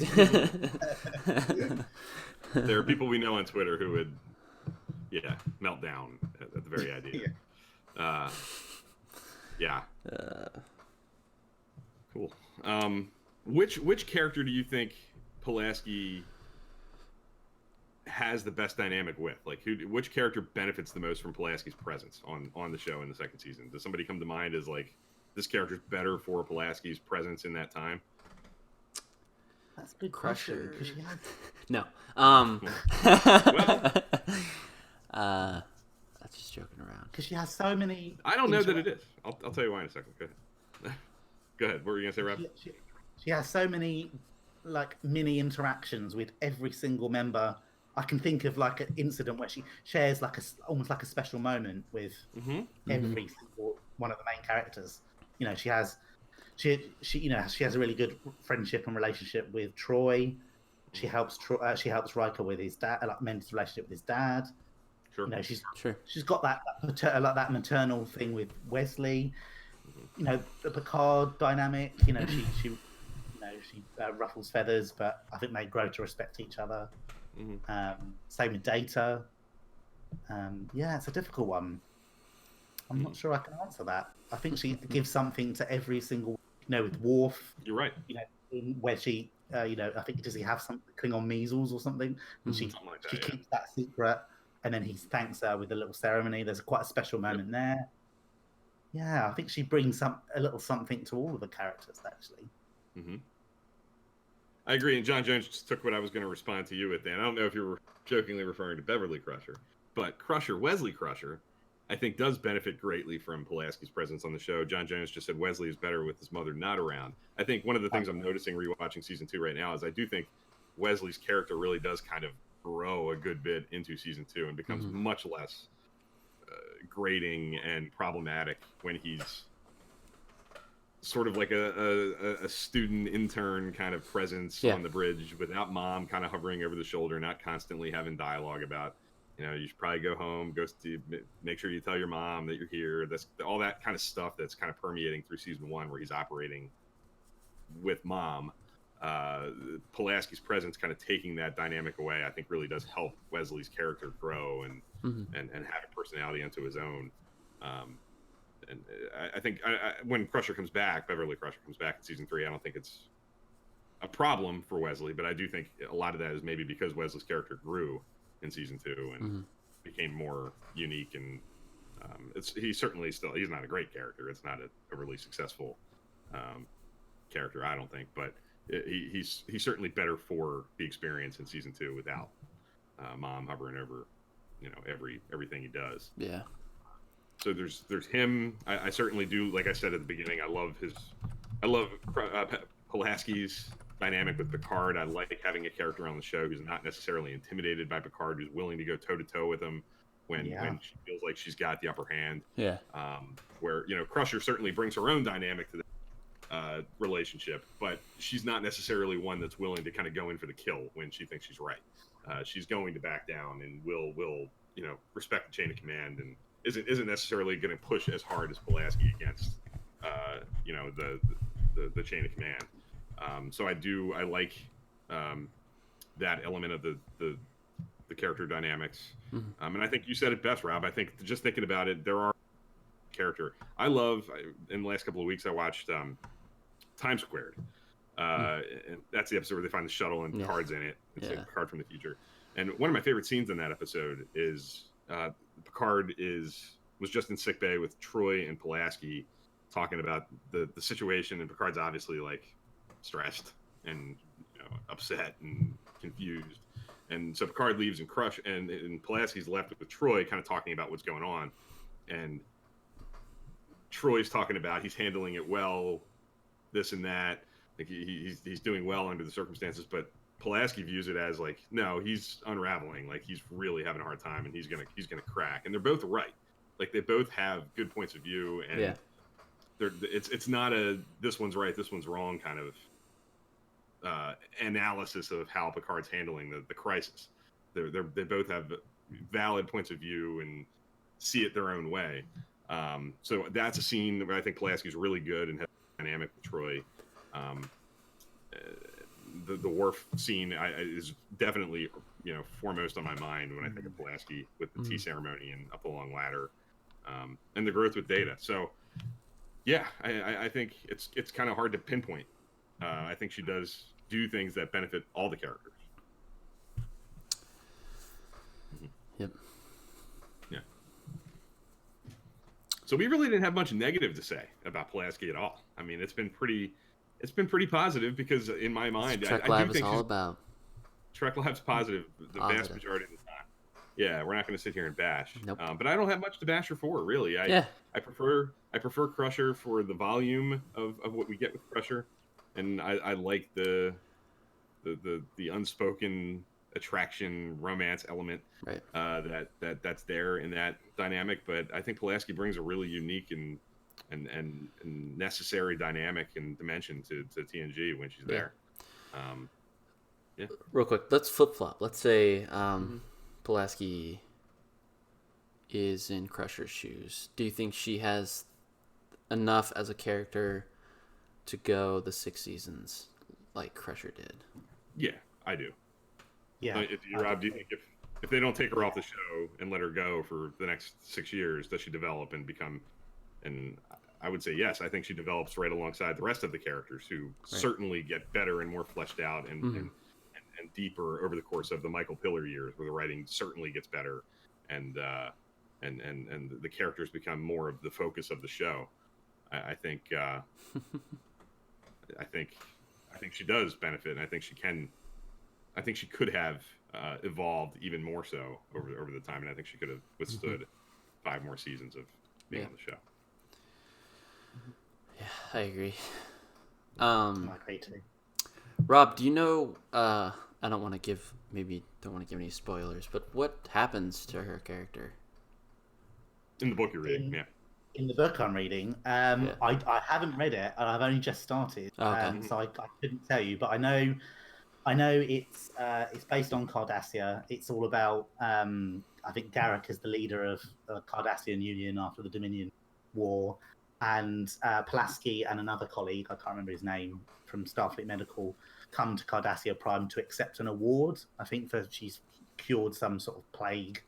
B: there are people we know on Twitter who would melt down at the very idea. Cool. Which character do you think Pulaski has the best dynamic with? Like, which character benefits the most from Pulaski's presence on the show in the second season? Does somebody come to mind as like, this character's better for Pulaski's presence in that time?
C: That's a good question, because
A: No.
B: Well,
A: That's just joking around.
C: Because she has so many.
B: I don't know that it is. I'll tell you why in a second. Go ahead. Go ahead. What were you gonna say, Rob?
C: She has so many like mini interactions with every single member. I can think of like an incident where she shares like almost like a special moment with every single one of the main characters. You know, she has a really good friendship and relationship with Troy. She helps Riker with his dad, like men's relationship with his dad.
B: Sure.
C: You know, she's got that maternal thing with Wesley. You know, the Picard dynamic. You know, she ruffles feathers, but I think they grow to respect each other. Same with Data. Yeah, it's a difficult one. I'm not sure I can answer that. I think she gives something to every single. You know, with Worf.
B: You're right.
C: You know, where she, I think does he have some Klingon measles or something? And she keeps that secret, and then he thanks her with a little ceremony. There's quite a special moment there. Yeah, I think she brings a little something to all of the characters, actually.
B: I agree, and John Jones just took what I was going to respond to you with, Dan. I don't know if you were jokingly referring to Beverly Crusher, but Wesley Crusher, I think does benefit greatly from Pulaski's presence on the show. John Jones just said Wesley is better with his mother not around. I think one of the things I'm noticing rewatching season 2 right now is I do think Wesley's character really does kind of grow a good bit into season 2 and becomes much less grating and problematic when he's sort of like a student intern kind of presence on the bridge without mom kind of hovering over the shoulder, not constantly having dialogue about, you know, you should probably go home, make sure you tell your mom that you're here. That's all that kind of stuff that's kind of permeating through season 1 where he's operating with mom. Pulaski's presence kind of taking that dynamic away, I think really does help Wesley's character grow and have a personality unto his own. And I think when Beverly Crusher comes back in season 3, I don't think it's a problem for Wesley, but I do think a lot of that is maybe because Wesley's character grew in season 2 and became more unique. And he's not a great character. It's not a overly successful character, I don't think, but he's certainly better for the experience in season 2 without mom hovering over, you know, everything he does.
A: Yeah.
B: So there's him. I certainly do. Like I said at the beginning, I love Pulaski's dynamic with Picard. I like having a character on the show who's not necessarily intimidated by Picard, who's willing to go toe to toe with him when she feels like she's got the upper hand. Yeah. Where, you know, Crusher certainly brings her own dynamic to that relationship, but she's not necessarily one that's willing to kind of go in for the kill when she thinks she's right. She's going to back down and will you know, respect the chain of command and isn't necessarily going to push as hard as Pulaski against you know, the chain of command. So I like that element of the character dynamics. And I think you said it best, Rob. I think just thinking about it, there are character. In the last couple of weeks I watched Time Squared. And that's the episode where they find the shuttle and Picard's in it. It's a Picard from the future. And one of my favorite scenes in that episode is Picard was just in sickbay with Troy and Pulaski talking about the situation, and Picard's obviously like stressed and, you know, upset and confused. And so Picard leaves and Pulaski's left with Troy kind of talking about what's going on. And Troy's talking about he's handling it well, this and that. Like he's doing well under the circumstances, but Pulaski views it as like, no, he's unraveling. Like he's really having a hard time, and he's gonna crack. And they're both right. Like they both have good points of view, and it's not a this one's right, this one's wrong kind of analysis of how Picard's handling the crisis. They both have valid points of view and see it their own way. So that's a scene where I think Pulaski's really good and has a dynamic with Troy. The Worf scene is definitely, you know, foremost on my mind when I think of Pulaski with the tea ceremony and up the long ladder, and the growth with Data. So, yeah, I think it's kind of hard to pinpoint. I think she does do things that benefit all the characters.
A: Yep.
B: Yeah. So we really didn't have much negative to say about Pulaski at all. I mean, it's been pretty positive because in my mind,
A: Trek
B: I
A: Live
B: do think
A: is all about.
B: Trek Live's positive the vast
A: Positive.
B: majority of the time. Yeah, we're not going to sit here and bash.
A: Nope.
B: But I don't have much to bash her for, really. I prefer Crusher for the volume of what we get with Crusher, and I like the unspoken attraction romance element
A: Right.
B: that's there in that dynamic. But I think Pulaski brings a really unique and necessary dynamic and dimension to TNG when she's there. Yeah.
A: Real quick, let's flip flop. Let's say Pulaski is in Crusher's shoes. Do you think she has enough as a character to go the 6 seasons like Crusher did?
B: Yeah, I do.
C: Yeah.
B: Rob, do you think if they don't take her off the show and let her go for the next 6 years, does she develop and become? And I would say yes. I think she develops right alongside the rest of the characters who certainly get better and more fleshed out and deeper over the course of the Michael Piller years, where the writing certainly gets better, and the characters become more of the focus of the show. I think she does benefit, and I think she can. I think she could have evolved even more so over the time, and I think she could have withstood 5 more seasons of being on the show.
A: Yeah, I agree.
C: I agree too.
A: Rob, do you know? I don't want to give any spoilers, but what happens to her character
B: in the book you're reading?
C: In the book I'm reading, I haven't read it, and I've only just started, so I couldn't tell you. But I know it's based on Cardassia. It's all about I think Garak is the leader of the Cardassian Union after the Dominion War, and Pulaski and another colleague, I can't remember his name, from Starfleet Medical, come to Cardassia Prime to accept an award. I think she's cured some sort of plague.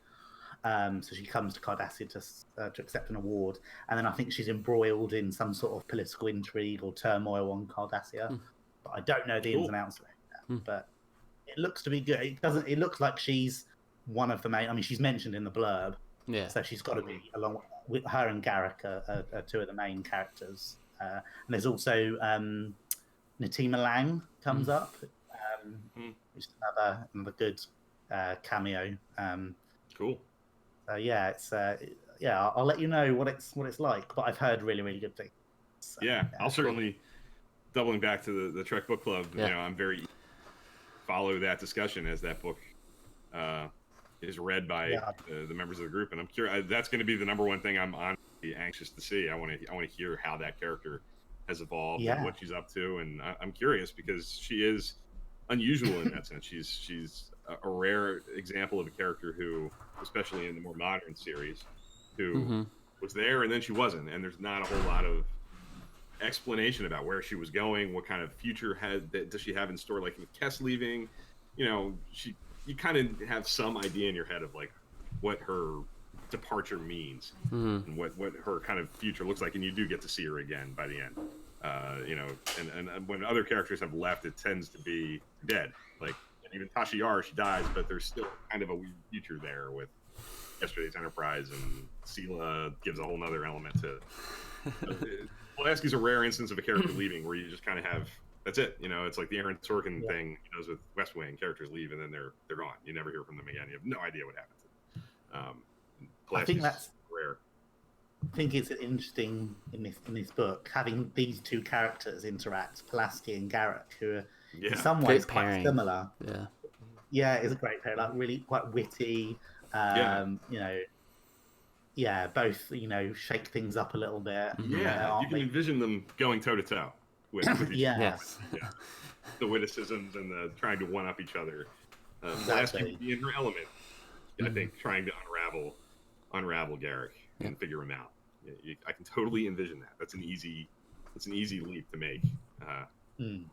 C: So she comes to Cardassia to accept an award, and then I think she's embroiled in some sort of political intrigue or turmoil on Cardassia. But I don't know the ins and outs of it. But it looks to be good. It looks like she's one of the main. I mean, she's mentioned in the blurb. Yeah. So she's got to be, along with her and Garak are 2 of the main characters. And there's also Natima Lang comes up, which is another good cameo.
B: Cool.
C: Yeah, it's I'll let you know what it's like. But I've heard really, really good things. So,
B: I'll certainly, doubling back to the Trek Book Club. You know, I'm very follow that discussion as that book is read by the members of the group, and I'm curious. That's going to be the number one thing I'm honestly anxious to see. I want to hear how that character has evolved and what she's up to, and I'm curious because she is unusual in that sense. She's a rare example of a character who, especially in the more modern series, who was there and then she wasn't, and there's not a whole lot of explanation about where she was going, what kind of future does she have in store. Like with Kess leaving, you kind of have some idea in your head of like what her departure means and what her kind of future looks like, and you do get to see her again by the end. And when other characters have left, it tends to be dead. Like, and even Tasha Yar, she dies, but there's still kind of a weird future there with Yesterday's Enterprise, and Sela gives a whole nother element to. Pulaski's a rare instance of a character leaving where you just kind of have that's it. It's like the Aaron Sorkin thing he does with West Wing. Characters leave and then they're gone. You never hear from them again. You have no idea what happened to them.
C: I think that's
B: rare.
C: I think it's interesting in this book having these 2 characters interact, Pulaski and Garak, who are in some ways quite similar. Yeah, it's a great pair. Like really quite witty. Both shake things up a little bit.
B: Yeah, you can envision them going toe to toe with each other. Yeah, the witticisms and the trying to one up each other. Pulaski would be in her element, I think, trying to unravel Garak and figure him out. I can totally envision that. That's an easy leap to make. 2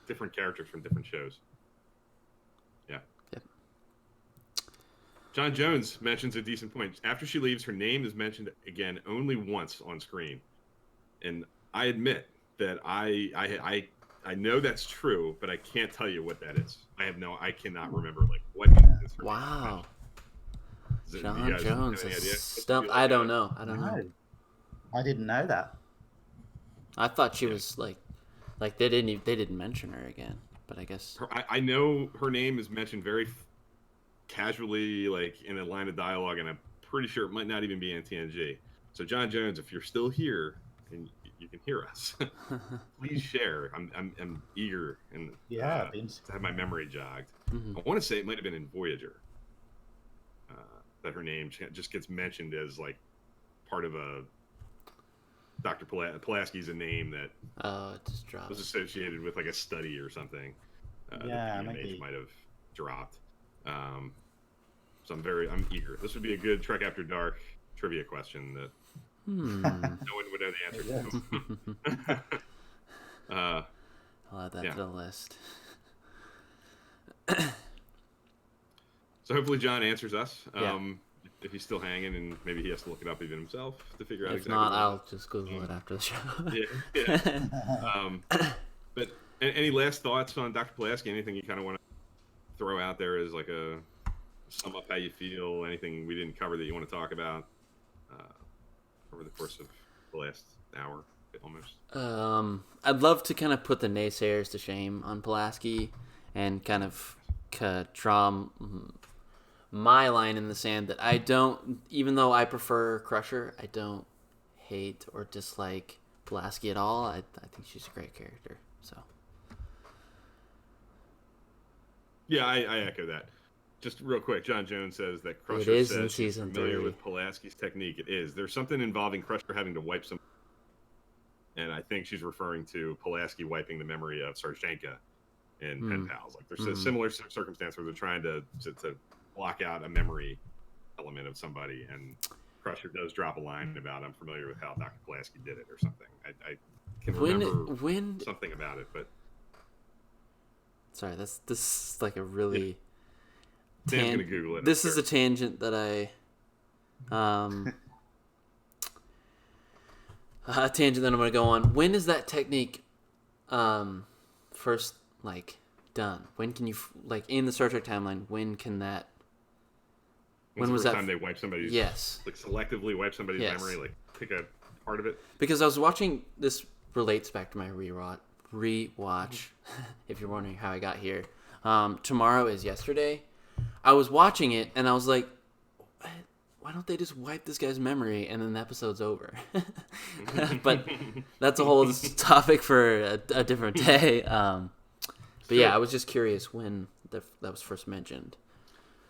B: different characters from different shows. Yeah. John Jones mentions a decent point. After she leaves, her name is mentioned again only once on screen, and I admit that I know that's true, but I can't tell you what that is. I cannot remember what is this.
A: Wow.
B: John
A: Jones is stumped. I don't know.
C: I didn't know that.
A: I thought she was like they didn't mention her again. but I guess
B: I know her name is mentioned very casually, like in a line of dialogue, and I'm pretty sure it might not even be in TNG. So John Jones, if you're still here and you can hear us, please share. I'm eager and to have my memory jogged.
A: Mm-hmm.
B: I want to say it might have been in Voyager that her name just gets mentioned as like part of a Dr. Pulaski's a name that
A: it just dropped.
B: was associated with like a study or something.
C: Yeah,
B: that
C: maybe.
B: might have dropped. So I'm eager. This would be a good Trek After Dark trivia question that no one would know the answer to.
A: I'll add that to the list.
B: So hopefully John answers us.
A: Yeah.
B: If he's still hanging, and maybe he has to look it up even himself to figure out
A: If
B: exactly.
A: not, I'll just Google it after the show.
B: Yeah. But any last thoughts on Dr. Pulaski? Anything you kind of want to throw out there as like a sum up how you feel? Anything we didn't cover that you want to talk about over the course of the last hour, almost?
A: I'd love to kind of put the naysayers to shame on Pulaski and kind of draw my line in the sand that I don't, even though I prefer Crusher, I don't hate or dislike Pulaski at all. I think she's a great character. So.
B: Yeah, I echo that. Just real quick, John Jones says that Crusher
A: It is
B: says
A: in
B: she's
A: season
B: familiar
A: 3
B: with Pulaski's technique. It is. There's something involving Crusher having to wipe some, and I think she's referring to Pulaski wiping the memory of Sarjenka in Pen Pals. Like there's a similar circumstance where they're trying to block out a memory element of somebody, and Crusher does drop a line about I'm familiar with how Dr. Pulaski did it or something. I can remember something about it, but
A: sorry, this is like a really
B: Sam's gonna Google it.
A: This is a tangent that a tangent that I'm gonna go on. When is that technique first like done? When can you like in the Star Trek timeline? When can that?
B: When was that? Time they wipe somebody's like selectively wipe somebody's memory, like pick a part of it.
A: Because I was watching this relates back to my rewatch. If you're wondering how I got here, Tomorrow is Yesterday. I was watching it and I was like, why don't they just wipe this guy's memory and then the episode's over? But that's a whole topic for a different day. But yeah, I was just curious when that was first mentioned.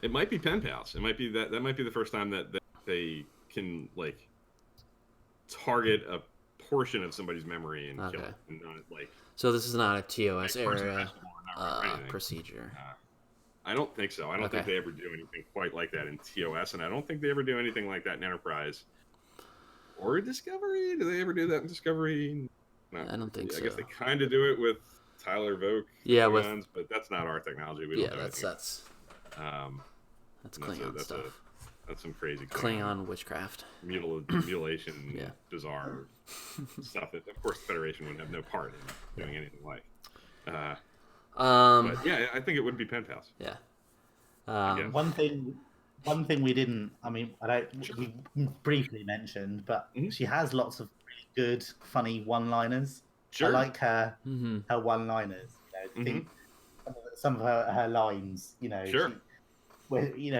B: It might be Pen Pals. It might be that might be the first time that they can like target a portion of somebody's memory and kill it. And not, like,
A: so this is not a TOS era procedure.
B: I don't think so. I don't think they ever do anything quite like that in TOS, and I don't think they ever do anything like that in Enterprise or Discovery. Do they ever do that in Discovery? No.
A: I don't think so.
B: I guess they kind of do it with Tyler Vogt.
A: Yeah,
B: but that's not our technology. We don't do
A: that's Klingon stuff.
B: That's some crazy
A: Klingon witchcraft,
B: mutilation, bizarre stuff that, of course, the Federation would have no part in doing anything like. But yeah, I think it would be Pen Pals.
A: Yeah.
C: One thing we didn't. I mean, we briefly mentioned, but she has lots of really good, funny one-liners.
B: Sure.
C: I like her one-liners. You know, think some of her lines. You know.
B: Sure.
C: In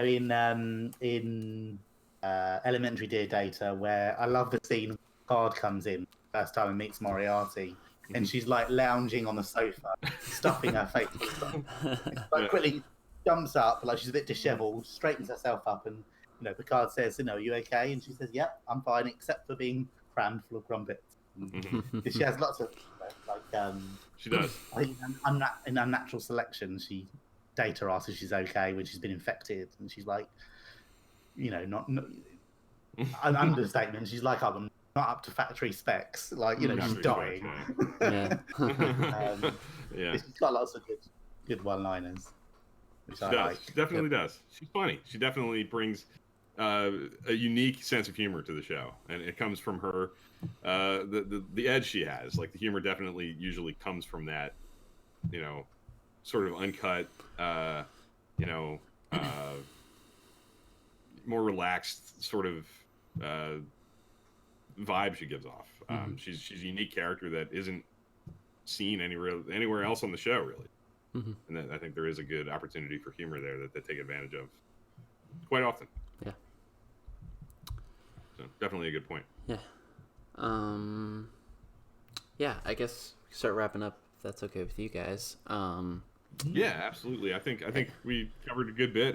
C: Elementary Dear Data, where I love the scene where Picard comes in first time and meets Moriarty, and she's like lounging on the sofa, stuffing her face. Like quickly jumps up, like she's a bit dishevelled, straightens herself up, and Picard says, "Are you okay?" And she says, "Yep, I'm fine, except for being crammed full of crumpets." She has lots of
B: she does.
C: I think in Unnatural Selection, Data asks if she's okay when she's been infected, and she's like, not an understatement. She's like, I'm not up to factory specs. Like, she's dying. She's got lots of good one-liners.
B: She does. She definitely does. She's funny. She definitely brings a unique sense of humor to the show, and it comes from her. The edge she has, like the humor, definitely usually comes from that, sort of uncut, more relaxed sort of vibe she gives off. She's a unique character that isn't seen anywhere else on the show, really. And then I think there is a good opportunity for humor there that they take advantage of quite often.
A: Yeah.
B: So definitely a good point.
A: Yeah. Yeah, I guess we can start wrapping up if that's okay with you guys.
B: Yeah, absolutely. I think we covered a good bit.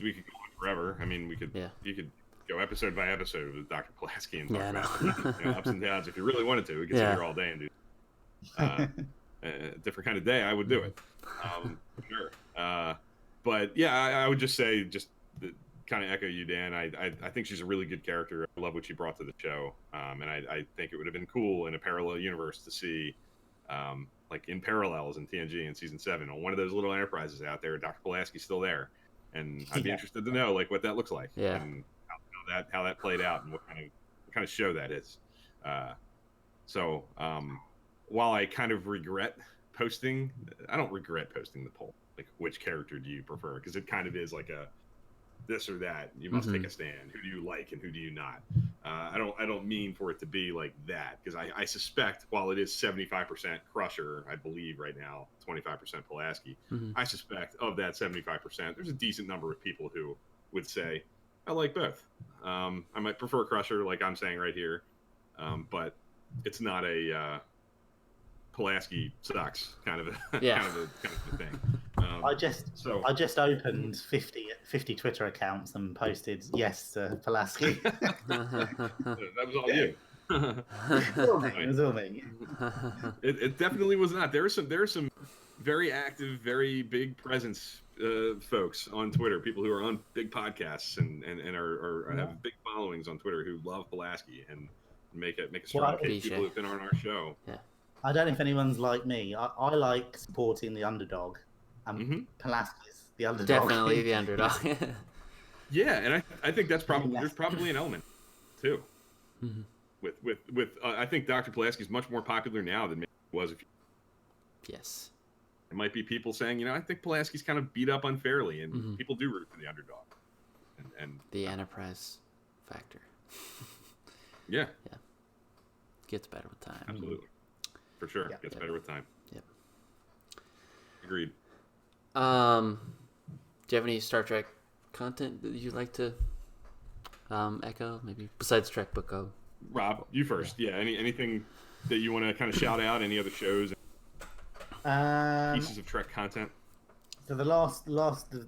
B: We could go on forever. I mean, you could go episode by episode with Dr. Pulaski and talk about ups and downs. If you really wanted to, we could sit here all day and do a different kind of day. I would do it. Sure. But yeah, I would just say, kind of echo you, Dan. I think she's a really good character. I love what she brought to the show. And I think it would have been cool in a parallel universe to see, like in parallels in TNG in season 7 on one of those little enterprises out there, Dr. Pulaski's still there. And I'd be interested to know like what that looks like and how that played out and what kind of show that is. So while I kind of regret posting, I don't regret posting the poll. Like, which character do you prefer? Because it kind of is like a this or that. You must take a stand. Who do you like and who do you not? I don't mean for it to be like that, because I suspect while it is 75% Crusher, I believe right now 25% Pulaski. I suspect of that 75%, there's a decent number of people who would say I like both. I might prefer Crusher, like I'm saying right here, but it's not a Pulaski sucks kind of a thing.
C: I just opened 50 Twitter accounts and posted yes to Pulaski.
B: That was all you.
C: It was all me.
B: It definitely was not. There are some very active, very big presence folks on Twitter. People who are on big podcasts and are have big followings on Twitter who love Pulaski and make a strong case. People who've been on our show.
A: Yeah.
C: I don't know if anyone's like me. I like supporting the underdog. Pulaski's the underdog.
A: Definitely the underdog.
B: Yeah, and I think there's probably an element too. With I think Dr. Pulaski is much more popular now than maybe he was.
A: Yes.
B: It might be people saying, I think Pulaski's kind of beat up unfairly, and people do root for the underdog. And
A: the Enterprise factor.
B: Yeah.
A: Gets better with time.
B: Absolutely. For sure. Gets better with time.
A: Yep.
B: Agreed.
A: Do you have any Star Trek content that you'd like to echo? Maybe besides Trek Book Club?
B: Rob, you first. Yeah. Anything that you want to kind of shout out? Any other shows? Pieces of Trek content?
C: So the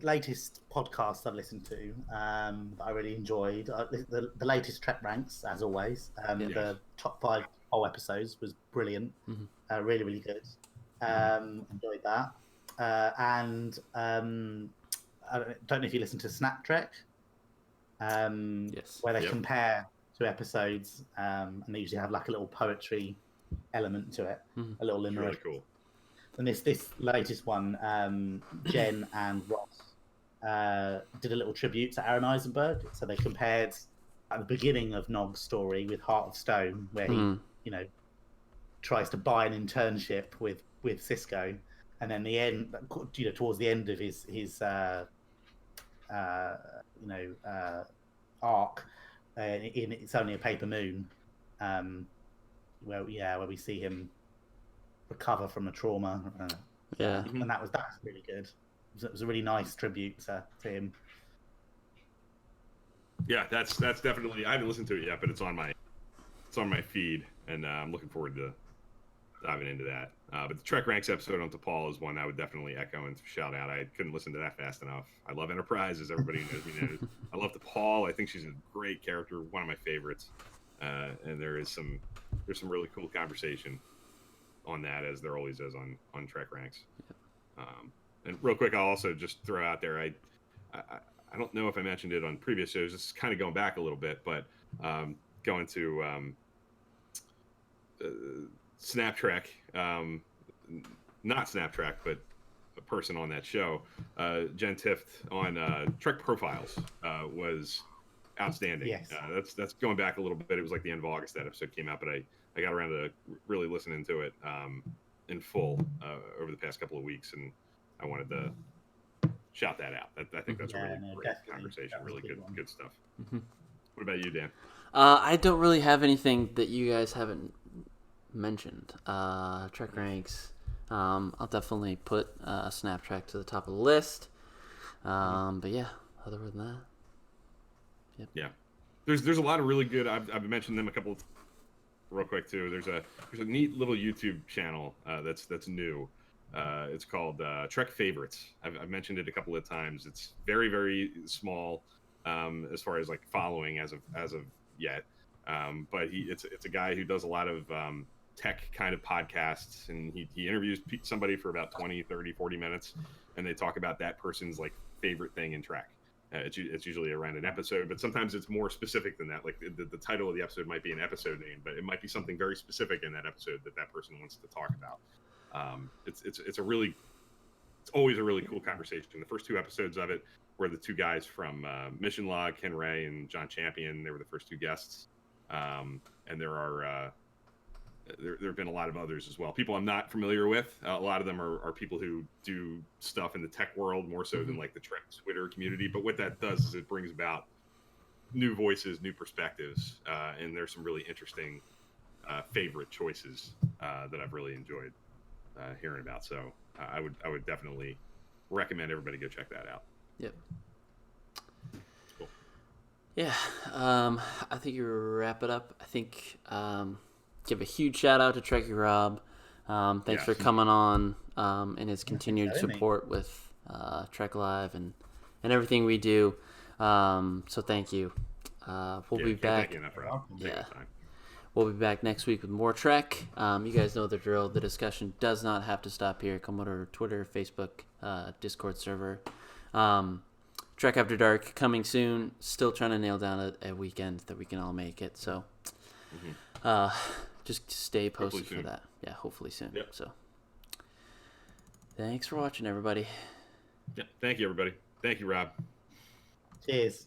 C: latest podcast I've listened to that I really enjoyed, the latest Trek Ranks, as always. The top 5 whole episodes was brilliant. Really, really good. Enjoyed that. And I don't know if you listen to Snap Trek,
A: Yes.
C: where they compare 2 episodes, and they usually have like a little poetry element to it, a little limerick.
B: Really cool.
C: And this latest one, Jen and Ross did a little tribute to Aaron Eisenberg. So they compared at the beginning of Nog's story with Heart of Stone, where he, tries to buy an internship with Cisco, and then the end, towards the end of his arc, in It's Only a Paper Moon, where we see him recover from a trauma, and that's really good. It was a really nice tribute to him.
B: Yeah, that's definitely. I haven't listened to it yet, but it's on my feed, and I'm looking forward to diving into that. But the Trek Ranks episode on T'Pol is one I would definitely echo and shout out. I couldn't listen to that fast enough. I love Enterprise, as everybody knows me knows. I love T'Pol. I think she's a great character, one of my favorites. And there's some really cool conversation on that, as there always is on Trek Ranks. And real quick, I'll also just throw out there, I don't know if I mentioned it on previous shows. This is kind of going back a little bit, but going to Snap Trek, not Snap Trek, but a person on that show, Jen Tift on Trek Profiles was outstanding.
C: Yes.
B: That's going back a little bit. It was like the end of August that episode came out, but I got around to really listening to it in full over the past couple of weeks, and I wanted to shout that out. I think that's a really great conversation. Really good stuff. What about you, Dan?
A: I don't really have anything that you guys haven't mentioned. Trek Ranks, I'll definitely put Snap Trek to the top of the list. But yeah, other than that, yep.
B: Yeah, there's a lot of really good. I've mentioned them a couple of real quick too. There's a neat little YouTube channel that's new. It's called Trek Favorites. I've mentioned it a couple of times. It's very, very small as far as like following as of yet. But it's a guy who does a lot of tech kind of podcasts, and he interviews somebody for about 20, 30, 40 minutes, and they talk about that person's like favorite thing in Trek. It's usually around an episode, but sometimes it's more specific than that. Like the title of the episode might be an episode name, but it might be something very specific in that episode that person wants to talk about. It's always a really cool conversation. The first 2 episodes of it were the 2 guys from Mission Log, Ken Ray and John Champion. They were the first 2 guests, and there have been a lot of others as well. People I'm not familiar with. A lot of them are people who do stuff in the tech world more so than like the Trek Twitter community. But what that does is it brings about new voices, new perspectives, and there's some really interesting favorite choices that I've really enjoyed hearing about. So I would definitely recommend everybody go check that out.
A: Yep.
B: Cool.
A: Yeah. I think you wrap it up. I think. Give a huge shout out to Trekkie Rob. Thanks for coming on and his continued support with Trek Live and everything we do. So thank you. We'll be back. We'll be back next week with more Trek. You guys know the drill. The discussion does not have to stop here. Come on our Twitter, Facebook, Discord server. Trek After Dark coming soon. Still trying to nail down a weekend that we can all make it. So. Just stay posted for that. Yeah, hopefully soon.
B: Yep.
A: So, thanks for watching, everybody.
B: Yeah, thank you, everybody. Thank you, Rob.
C: Cheers.